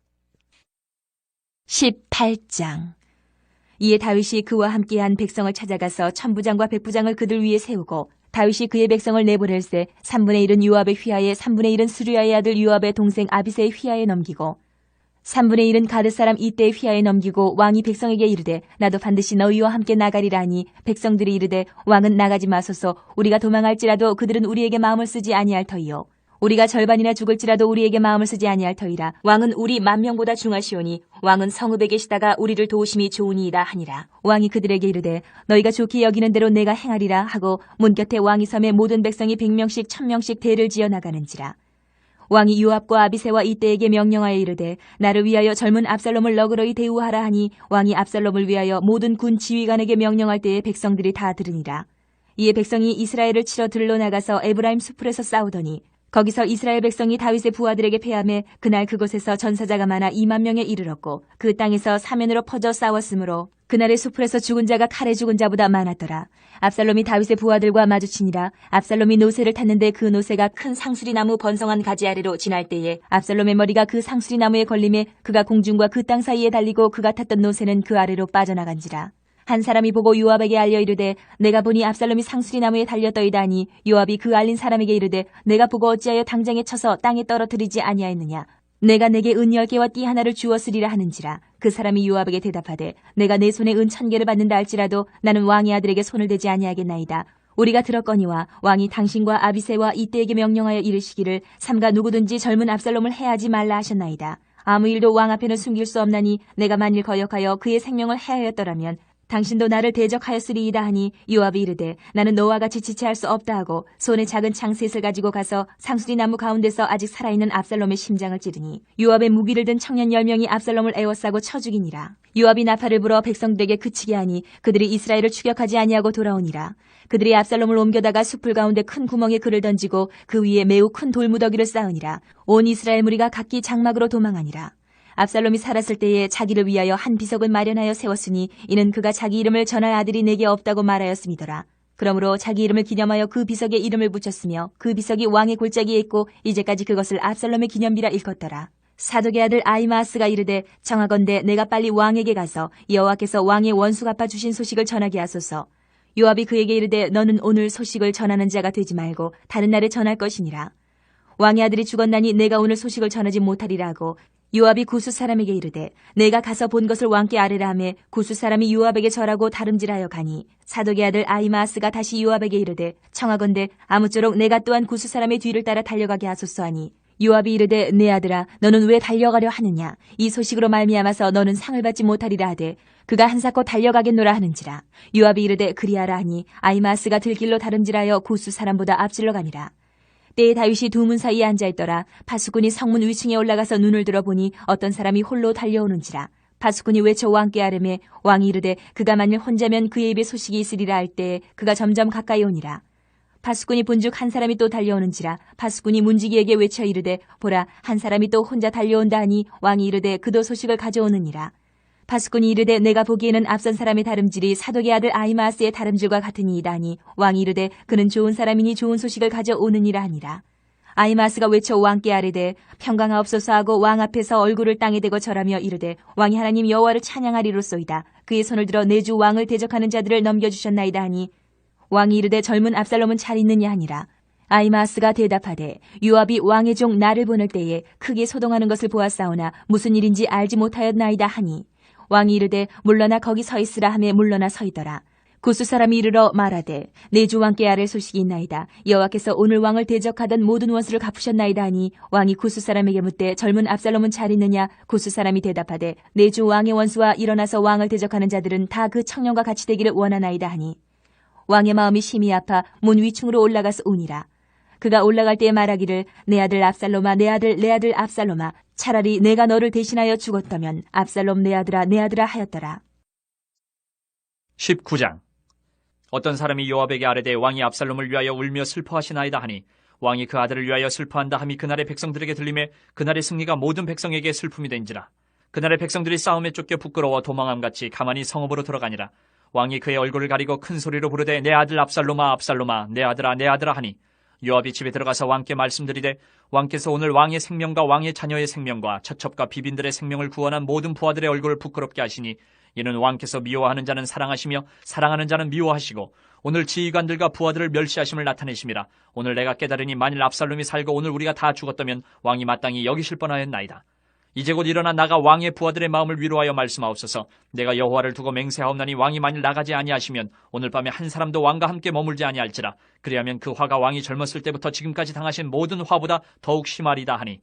[SPEAKER 2] 18장. 이에 다윗이 그와 함께한 백성을 찾아가서 천부장과 백부장을 그들 위에 세우고 다윗이 그의 백성을 내보낼세 3분의 1은 요압의 휘하에 3분의 1은 수르야의 아들 요압의 동생 아비새의 휘하에 넘기고 3분의 1은 가드 사람 이때의 휘하에 넘기고 왕이 백성에게 이르되 나도 반드시 너희와 함께 나가리라 하니 백성들이 이르되 왕은 나가지 마소서. 우리가 도망할지라도 그들은 우리에게 마음을 쓰지 아니할 터이요 우리가 절반이나 죽을지라도 우리에게 마음을 쓰지 아니할 터이라. 왕은 우리 10,000명보다 중하시오니 왕은 성읍에 계시다가 우리를 도우심이 좋으니이다 하니라. 왕이 그들에게 이르되 너희가 좋게 여기는 대로 내가 행하리라 하고 문 곁에 왕이 섬에 모든 백성이 100명씩 1000명씩 대를 지어 나가는지라. 왕이 요압과 아비새와 이때에게 명령하여 이르되 나를 위하여 젊은 압살롬을 너그러이 대우하라 하니 왕이 압살롬을 위하여 모든 군 지휘관에게 명령할 때에 백성들이 다 들으니라. 이에 백성이 이스라엘을 치러 들러 나가서 에브라임 수풀에서 싸우더니 거기서 이스라엘 백성이 다윗의 부하들에게 패하매 그날 그곳에서 전사자가 많아 20,000명에 이르렀고 그 땅에서 사면으로 퍼져 싸웠으므로 그날의 수풀에서 죽은 자가 칼에 죽은 자보다 많았더라. 압살롬이 다윗의 부하들과 마주치니라. 압살롬이 노새를 탔는데 그 노새가 큰 상수리나무 번성한 가지 아래로 지날 때에 압살롬의 머리가 그 상수리나무에 걸림에 그가 공중과 그 땅 사이에 달리고 그가 탔던 노새는 그 아래로 빠져나간지라. 한 사람이 보고 요압에게 알려 이르되 내가 보니 압살롬이 상수리나무에 달렸더이다 하니 요압이 그 알린 사람에게 이르되 내가 보고 어찌하여 당장에 쳐서 땅에 떨어뜨리지 아니하였느냐. 내가 내게 은 10개와 띠 하나를 주었으리라 하는지라. 그 사람이 요압에게 대답하되 내가 내 손에 은 1,000개를 받는다 할지라도 나는 왕의 아들에게 손을 대지 아니하겠나이다. 우리가 들었거니와 왕이 당신과 아비새와 이때에게 명령하여 이르시기를 삼가 누구든지 젊은 압살롬을 해하지 말라 하셨나이다. 아무 일도 왕 앞에는 숨길 수 없나니 내가 만일 거역하여 그의 생명을 해하였더라면 당신도 나를 대적하였으리이다 하니 요압이 이르되 나는 너와 같이 지체할 수 없다 하고 손에 작은 창 셋을 가지고 가서 상수리 나무 가운데서 아직 살아있는 압살롬의 심장을 찌르니 요압의 무기를 든 청년 10명이 압살롬을 에워싸고 쳐 죽이니라. 요압이 나팔을 불어 백성들에게 그치게 하니 그들이 이스라엘을 추격하지 아니하고 돌아오니라. 그들이 압살롬을 옮겨다가 숲을 가운데 큰 구멍에 그를 던지고 그 위에 매우 큰 돌무더기를 쌓으니라. 온 이스라엘 무리가 각기 장막으로 도망하니라. 압살롬이 살았을 때에 자기를 위하여 한 비석을 마련하여 세웠으니 이는 그가 자기 이름을 전할 아들이 내게 없다고 말하였음이더라. 그러므로 자기 이름을 기념하여 그 비석에 이름을 붙였으며 그 비석이 왕의 골짜기에 있고 이제까지 그것을 압살롬의 기념비라 일컫더라. 사독의 아들 아히마아스가 이르되 청하건대 내가 빨리 왕에게 가서 여호와께서 왕의 원수 갚아 주신 소식을 전하게 하소서. 요압이 그에게 이르되 너는 오늘 소식을 전하는 자가 되지 말고 다른 날에 전할 것이니라. 왕의 아들이 죽었나니 내가 오늘 소식을 전하지 못하리라 하고 요압이 구스 사람에게 이르되 내가 가서 본 것을 왕께 아뢰라 하매 구스 사람이 요압에게 절하고 다름질하여 가니 사독의 아들 아히마아스가 다시 요압에게 이르되 청하건대 아무쪼록 내가 또한 구스 사람의 뒤를 따라 달려가게 하소서 하니 요압이 이르되 내 아들아 너는 왜 달려가려 하느냐 이 소식으로 말미암아서 너는 상을 받지 못하리라 하되 그가 한사코 달려가겠노라 하는지라. 요압이 이르되 그리하라 하니 아히마아스가 들길로 다름질하여 구스 사람보다 앞질러 가니라. 때에 다윗이 두 문 사이에 앉아있더라. 파수꾼이 성문 위층에 올라가서 눈을 들어보니 어떤 사람이 홀로 달려오는지라. 파수꾼이 외쳐 왕께 아뢰매 왕이 이르되 그가 만일 혼자면 그의 입에 소식이 있으리라 할 때에 그가 점점 가까이 오니라. 파수꾼이 본즉 한 사람이 또 달려오는지라. 파수꾼이 문지기에게 외쳐 이르되 보라 한 사람이 또 혼자 달려온다 하니 왕이 이르되 그도 소식을 가져오느니라. 파수꾼이 이르되 내가 보기에는 앞선 사람의 다름질이 사독의 아들 아히마아스의 다름질과 같으니이다 하니 왕이 이르되 그는 좋은 사람이니 좋은 소식을 가져오느니라 하니라. 아히마아스가 외쳐 왕께 아뢰되 평강하옵소서 하고 왕 앞에서 얼굴을 땅에 대고 절하며 이르되 왕이 하나님 여호와를 찬양하리로소이다. 그의 손을 들어 내 주 왕을 대적하는 자들을 넘겨주셨나이다 하니 왕이 이르되 젊은 압살롬은 잘 있느냐 하니라. 아히마아스가 대답하되 요압이 왕의 종 나를 보낼 때에 크게 소동하는 것을 보았사오나 무슨 일인지 알지 못하였나이다 하니 왕이 이르되 물러나 거기 서 있으라 하며 물러나 서 있더라. 구스 사람이 이르러 말하되 내 주 왕께 아랠 소식이 있나이다. 여호와께서 오늘 왕을 대적하던 모든 원수를 갚으셨나이다 하니 왕이 구스 사람에게 묻되 젊은 압살롬은 잘 있느냐. 구스 사람이 대답하되 내 주 왕의 원수와 일어나서 왕을 대적하는 자들은 다 그 청년과 같이 되기를 원하나이다 하니 왕의 마음이 심히 아파 문 위층으로 올라가서 우니라. 그가 올라갈 때에 말하기를 내 아들 압살롬아 내 아들 압살롬아 차라리 내가 너를 대신하여 죽었다면 압살롬 내 아들아 하였더라.
[SPEAKER 1] 19장. 어떤 사람이 요압에게 아뢰되 왕이 압살롬을 위하여 울며 슬퍼하시나이다 하니 왕이 그 아들을 위하여 슬퍼한다 함이 그날의 백성들에게 들리매 그날의 승리가 모든 백성에게 슬픔이 된지라. 그날의 백성들이 싸움에 쫓겨 부끄러워 도망함같이 가만히 성읍으로 들어가니라. 왕이 그의 얼굴을 가리고 큰 소리로 부르되 내 아들 압살롬아 압살롬아 내 아들아 하니 요압이 집에 들어가서 왕께 말씀드리되 왕께서 오늘 왕의 생명과 왕의 자녀의 생명과 처첩과 비빈들의 생명을 구원한 모든 부하들의 얼굴을 부끄럽게 하시니 이는 왕께서 미워하는 자는 사랑하시며 사랑하는 자는 미워하시고 오늘 지휘관들과 부하들을 멸시하심을 나타내심이라. 오늘 내가 깨달으니 만일 압살롬이 살고 오늘 우리가 다 죽었다면 왕이 마땅히 여기실 뻔하였나이다. 이제 곧 일어나 나가 왕의 부하들의 마음을 위로하여 말씀하옵소서. 내가 여호와를 두고 맹세하옵나니 왕이 만일 나가지 아니하시면 오늘 밤에 한 사람도 왕과 함께 머물지 아니할지라. 그리하면 그 화가 왕이 젊었을 때부터 지금까지 당하신 모든 화보다 더욱 심하리다 하니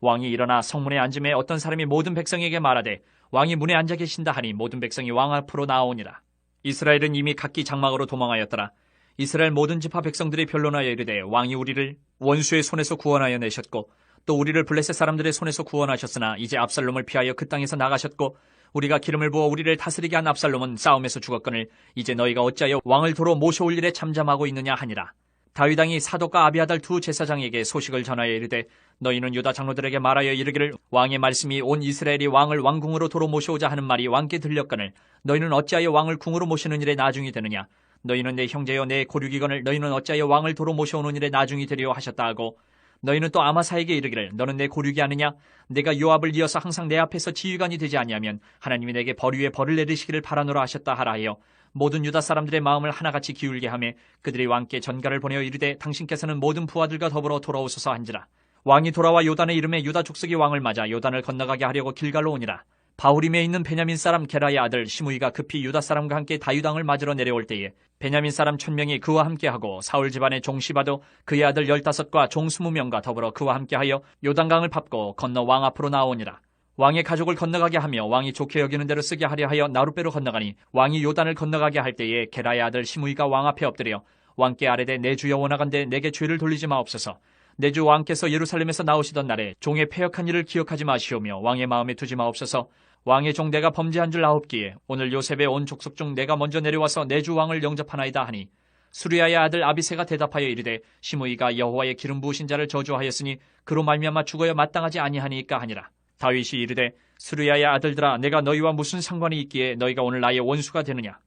[SPEAKER 1] 왕이 일어나 성문에 앉음에 어떤 사람이 모든 백성에게 말하되 왕이 문에 앉아 계신다 하니 모든 백성이 왕 앞으로 나아오니라. 이스라엘은 이미 각기 장막으로 도망하였더라. 이스라엘 모든 지파 백성들이 변론하여 이르되 왕이 우리를 원수의 손에서 구원하여 내셨고 또 우리를 블레셋 사람들의 손에서 구원하셨으나 이제 압살롬을 피하여 그 땅에서 나가셨고 우리가 기름을 부어 우리를 다스리게 한 압살롬은 싸움에서 죽었거늘 이제 너희가 어찌하여 왕을 도로 모셔올 일에 잠잠하고 있느냐 하니라. 다윗 왕이 사독과 아비아달 두 제사장에게 소식을 전하여 이르되 너희는 유다 장로들에게 말하여 이르기를 왕의 말씀이 온 이스라엘이 왕을 왕궁으로 도로 모셔오자 하는 말이 왕께 들렸거늘 너희는 어찌하여 왕을 궁으로 모시는 일에 나중이 되느냐. 너희는 내 형제여 내 고륙이거늘 너희는 어찌하여 왕을 도로 모셔오는 일에 나중이 되려 하셨다 하고 너희는 또 아마사에게 이르기를 너는 내 고륙이 아느냐. 내가 요압을 이어서 항상 내 앞에서 지휘관이 되지 아니하면 하나님이 내게 벌 위에 벌을 내리시기를 바라노라 하셨다 하라 하여 모든 유다 사람들의 마음을 하나같이 기울게 하며 그들이 왕께 전가를 보내어 이르되 당신께서는 모든 부하들과 더불어 돌아오소서 한지라. 왕이 돌아와 요단에 이름에 유다 족속이 왕을 맞아 요단을 건너가게 하려고 길갈로 오니라. 바후림에 있는 베냐민 사람 게라의 아들 시므이가 급히 유다 사람과 함께 다윗 왕을 맞으러 내려올 때에 베냐민 사람 1000명이 그와 함께하고 사울 집안의 종 시바도 그의 아들 15과 종 20명과 더불어 그와 함께하여 요단강을 밟고 건너 왕 앞으로 나오니라. 왕의 가족을 건너가게 하며 왕이 좋게 여기는 대로 쓰게 하려 하여 나룻배로 건너가니 왕이 요단을 건너가게 할 때에 게라의 아들 시므이가 왕 앞에 엎드려 왕께 아뢰되 내 주여 원하건대 내게 죄를 돌리지 마옵소서. 내 주 왕께서 예루살렘에서 나오시던 날에 종의 패역한 일을 기억하지 마시오며 왕의 마음에 두지 마옵소서. 왕의 종 내가 범죄한 줄 아옵기에 오늘 요셉의 온 족속 중 내가 먼저 내려와서 내 주 왕을 영접하나이다 하니 수리야의 아들 아비새가 대답하여 이르되 시므이가 여호와의 기름 부으신 자를 저주하였으니 그로 말미암아 죽어야 마땅하지 아니하니까 하니라. 다윗이 이르되 수리야의 아들들아 내가 너희와 무슨 상관이 있기에 너희가 오늘 나의 원수가 되느냐.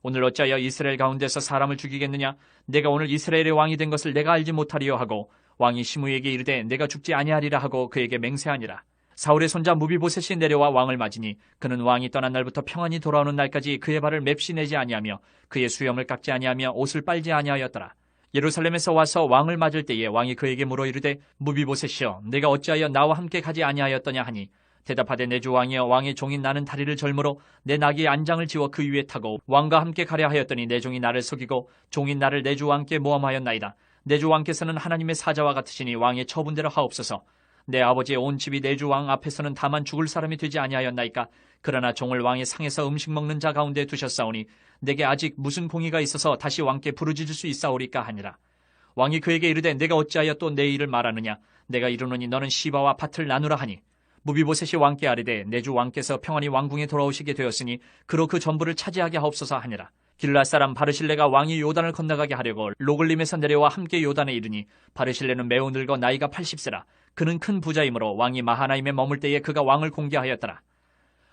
[SPEAKER 1] 오늘 어찌하여 이스라엘 가운데서 사람을 죽이겠느냐. 내가 오늘 이스라엘의 왕이 된 것을 내가 알지 못하리요 하고 왕이 시므이에게 이르되 내가 죽지 아니하리라 하고 그에게 맹세하니라. 사울의 손자 무비보셋이 내려와 왕을 맞으니 그는 왕이 떠난 날부터 평안히 돌아오는 날까지 그의 발을 맵시 내지 아니하며 그의 수염을 깎지 아니하며 옷을 빨지 아니하였더라. 예루살렘에서 와서 왕을 맞을 때에 왕이 그에게 물어 이르되 무비보셋이여 내가 어찌하여 나와 함께 가지 아니하였더냐 하니 대답하되 내 주 왕이여 왕의 종인 나는 다리를 절므로 내 나귀의 안장을 지워 그 위에 타고 왕과 함께 가려 하였더니 내 종이 나를 속이고 종인 나를 내 주 왕께 모함하였나이다. 내 주 왕께서는 하나님의 사자와 같으시니 왕의 처분대로 하옵소서. 내 아버지의 온 집이 내 주 왕 앞에서는 다만 죽을 사람이 되지 아니하였나이까. 그러나 종을 왕의 상에서 음식 먹는 자 가운데 두셨사오니 내게 아직 무슨 공의가 있어서 다시 왕께 부르짖을 수 있사오리까 하니라. 왕이 그에게 이르되 내가 어찌하여 또 내 일을 말하느냐. 내가 이르노니 너는 시바와 밭을 나누라 하니 무비보셋이 왕께 아뢰되 내 주 왕께서 평안히 왕궁에 돌아오시게 되었으니 그로 그 전부를 차지하게 하옵소서 하니라. 길앗 사람 바르실레가 왕이 요단을 건너가게 하려고 로글림에서 내려와 함께 요단에 이르니 바르실레는 매우 늙어 나이가 80세라. 그는 큰 부자이므로 왕이 마하나임에 머물 때에 그가 왕을 공개하였더라.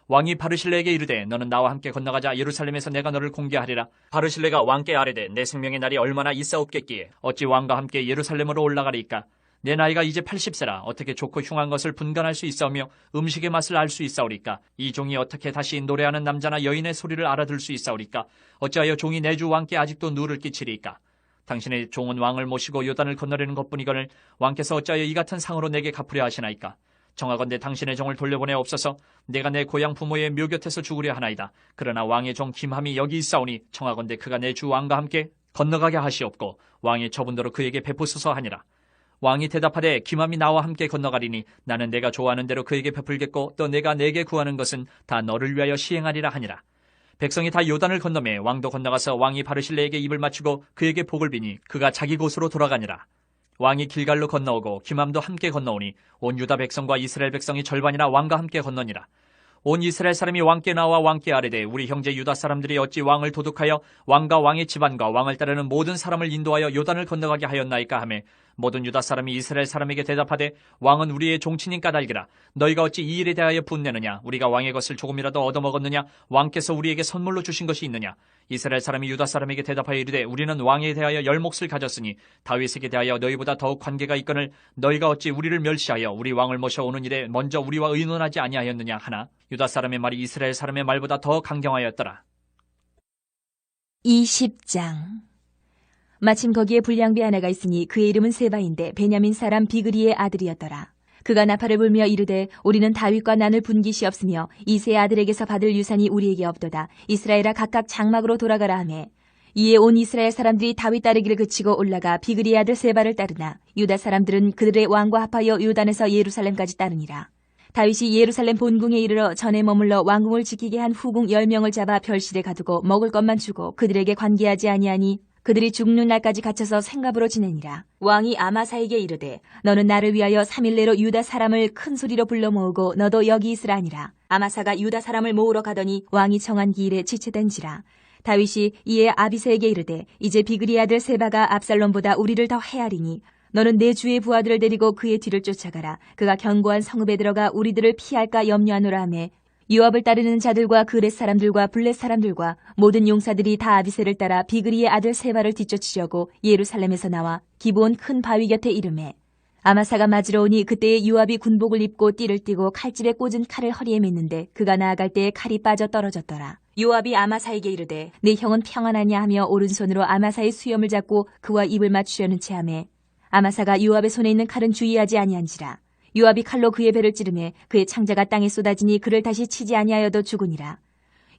[SPEAKER 1] 왕이 바르실레에게 이르되 너는 나와 함께 건너가자. 예루살렘에서 내가 너를 공개하리라. 바르실레가 왕께 아뢰되 내 생명의 날이 얼마나 있사옵겠기에 어찌 왕과 함께 예루살렘으로 올라가리이까. 내 나이가 이제 80세라. 어떻게 좋고 흉한 것을 분간할 수 있사오며 음식의 맛을 알 수 있사오리까. 이 종이 어떻게 다시 노래하는 남자나 여인의 소리를 알아들 수 있사오리까. 어찌하여 종이 내 주 왕께 아직도 누를 끼치리이까. 당신의 종은 왕을 모시고 요단을 건너려는 것뿐이거늘 왕께서 어찌하여 이 같은 상으로 내게 갚으려 하시나이까. 정하건대 당신의 종을 돌려보내옵소서. 내가 내 고향 부모의 묘 곁에서 죽으려 하나이다. 그러나 왕의 종 김함이 여기 있사오니 청하건대 그가 내 주 왕과 함께 건너가게 하시옵고 왕의 처분대로 그에게 베푸소서 하니라. 왕이 대답하되 김함이 나와 함께 건너가리니 나는 내가 좋아하는 대로 그에게 베풀겠고 또 내가 내게 구하는 것은 다 너를 위하여 시행하리라 하니라. 백성이 다 요단을 건너매 왕도 건너가서 왕이 바르실레에게 입을 맞추고 그에게 복을 비니 그가 자기 곳으로 돌아가니라. 왕이 길갈로 건너오고 김함도 함께 건너오니 온 유다 백성과 이스라엘 백성이 절반이나 왕과 함께 건너니라. 온 이스라엘 사람이 왕께 나와 왕께 아뢰되 우리 형제 유다 사람들이 어찌 왕을 도둑하여 왕과 왕의 집안과 왕을 따르는 모든 사람을 인도하여 요단을 건너가게 하였나이까 하매 모든 유다 사람이 이스라엘 사람에게 대답하되 왕은 우리의 종친인 까닭이라. 너희가 어찌 이 일에 대하여 분내느냐. 우리가 왕의 것을 조금이라도 얻어먹었느냐. 왕께서 우리에게 선물로 주신 것이 있느냐. 이스라엘 사람이 유다 사람에게 대답하여 이르되 우리는 왕에 대하여 열 몫을 가졌으니 다윗에게 대하여 너희보다 더욱 관계가 있거늘 너희가 어찌 우리를 멸시하여 우리 왕을 모셔오는 일에 먼저 우리와 의논하지 아니하였느냐 하나 유다 사람의 말이 이스라엘 사람의 말보다 더 강경하였더라.
[SPEAKER 2] 20장. 마침 거기에 불량배 하나가 있으니 그의 이름은 세바인데 베냐민 사람 비그리의 아들이었더라. 그가 나팔을 불며 이르되 우리는 다윗과 나눌 분깃이 없으며 이새의 아들에게서 받을 유산이 우리에게 없도다. 이스라엘아 각각 장막으로 돌아가라 하매 이에 온 이스라엘 사람들이 다윗 따르기를 그치고 올라가 비그리의 아들 세바를 따르나 유다 사람들은 그들의 왕과 합하여 요단에서 예루살렘까지 따르니라. 다윗이 예루살렘 본궁에 이르러 전에 머물러 왕궁을 지키게 한 후궁 10명을 잡아 별실에 가두고 먹을 것만 주고 그들에게 관계하지 아니하니 그들이 죽는 날까지 갇혀서 생갑으로 지내니라. 왕이 아마사에게 이르되 너는 나를 위하여 3일 내로 유다 사람을 큰 소리로 불러 모으고 너도 여기 있으라 하니라. 아마사가 유다 사람을 모으러 가더니 왕이 정한 기일에 지체된지라. 다윗이 이에 아비새에게 이르되 이제 비그리 아들 세바가 압살롬보다 우리를 더 헤아리니 너는 내 주의 부하들을 데리고 그의 뒤를 쫓아가라. 그가 견고한 성읍에 들어가 우리들을 피할까 염려하노라 하매 요압을 따르는 자들과 그렛 사람들과 블렛 사람들과 모든 용사들이 다 아비새를 따라 비그리의 아들 세바를 뒤쫓으려고 예루살렘에서 나와 기브온 큰 바위 곁에 이르매 아마사가 맞으러 오니 그때에 요압이 군복을 입고 띠를 띠고 칼집에 꽂은 칼을 허리에 맸는데 그가 나아갈 때에 칼이 빠져 떨어졌더라. 요압이 아마사에게 이르되 내 형은 평안하냐 하며 오른손으로 아마사의 수염을 잡고 그와 입을 맞추려는 체하매 아마사가 요압의 손에 있는 칼은 주의하지 아니한지라. 요압이 칼로 그의 배를 찌르매 그의 창자가 땅에 쏟아지니 그를 다시 치지 아니하여도 죽으니라.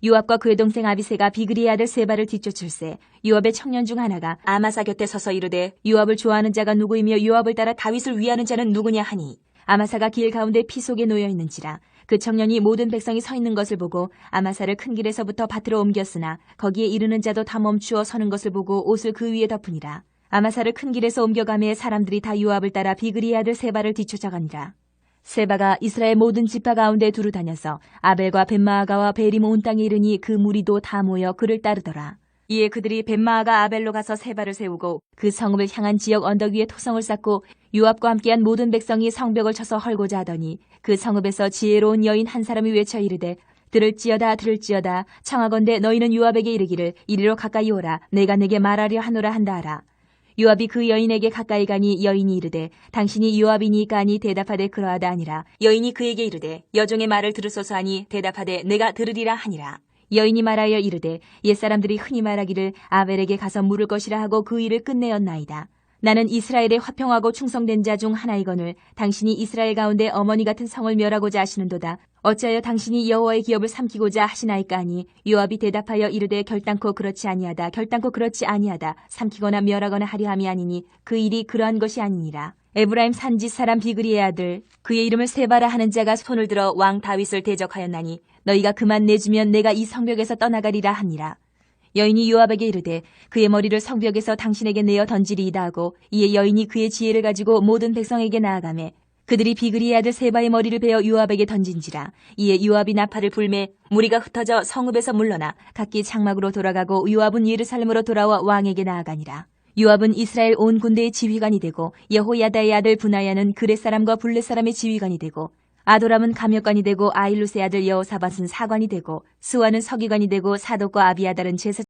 [SPEAKER 2] 요압과 그의 동생 아비새가 비그리의 아들 세바를 뒤쫓을세 요압의 청년 중 하나가 아마사 곁에 서서 이르되 요압을 좋아하는 자가 누구이며 요압을 따라 다윗을 위하는 자는 누구냐 하니 아마사가 길 가운데 피 속에 놓여 있는지라. 그 청년이 모든 백성이 서 있는 것을 보고 아마사를 큰 길에서부터 밭으로 옮겼으나 거기에 이르는 자도 다 멈추어 서는 것을 보고 옷을 그 위에 덮으니라. 아마사를 큰 길에서 옮겨가매 사람들이 다 요압을 따라 비그리의 아들 세바를 뒤쫓아가니라. 세바가 이스라엘 모든 지파 가운데 두루 다녀서 아벨과 벳마아가와 베림 온 땅에 이르니 그 무리도 다 모여 그를 따르더라. 이에 그들이 벳마아가 아벨로 가서 세바를 세우고 그 성읍을 향한 지역 언덕 위에 토성을 쌓고 요압과 함께한 모든 백성이 성벽을 쳐서 헐고자 하더니 그 성읍에서 지혜로운 여인 한 사람이 외쳐 이르되 들을지어다 들을지어다 청하건대 너희는 요압에게 이르기를 이리로 가까이 오라 내가 내게 말하려 하노라 한다 하라. 요압이 그 여인에게 가까이 가니 여인이 이르되 당신이 요압이니까 하니 대답하되 그러하다 아니라. 여인이 그에게 이르되 여종의 말을 들으소서 하니 대답하되 내가 들으리라 하니라. 여인이 말하여 이르되 옛사람들이 흔히 말하기를 아벨에게 가서 물을 것이라 하고 그 일을 끝내었나이다. 나는 이스라엘에 화평하고 충성된 자 중 하나이거늘 당신이 이스라엘 가운데 어머니 같은 성을 멸하고자 하시는도다. 어찌하여 당신이 여호와의 기업을 삼키고자 하시나이까 하니 요압이 대답하여 이르되 결단코 그렇지 아니하다. 결단코 그렇지 아니하다. 삼키거나 멸하거나 하려 함이 아니니 그 일이 그러한 것이 아니니라. 에브라임 산지 사람 비그리의 아들 그의 이름을 세바라 하는 자가 손을 들어 왕 다윗을 대적하였나니 너희가 그만 내주면 내가 이 성벽에서 떠나가리라 하니라. 여인이 요압에게 이르되 그의 머리를 성벽에서 당신에게 내어 던지리이다 하고 이에 여인이 그의 지혜를 가지고 모든 백성에게 나아가매 그들이 비그리의 아들 세바의 머리를 베어 요압에게 던진지라. 이에 요압이 나팔을 불매 무리가 흩어져 성읍에서 물러나 각기 장막으로 돌아가고 요압은 예루살렘으로 돌아와 왕에게 나아가니라. 요압은 이스라엘 온 군대의 지휘관이 되고 여호야다의 아들 분하야는 그렛 사람과 블렛 사람의 지휘관이 되고 아도람은 감역관이 되고 아일루스의 아들 여호사밧은 사관이 되고 스와는 서기관이 되고 사독과 아비아달은 제사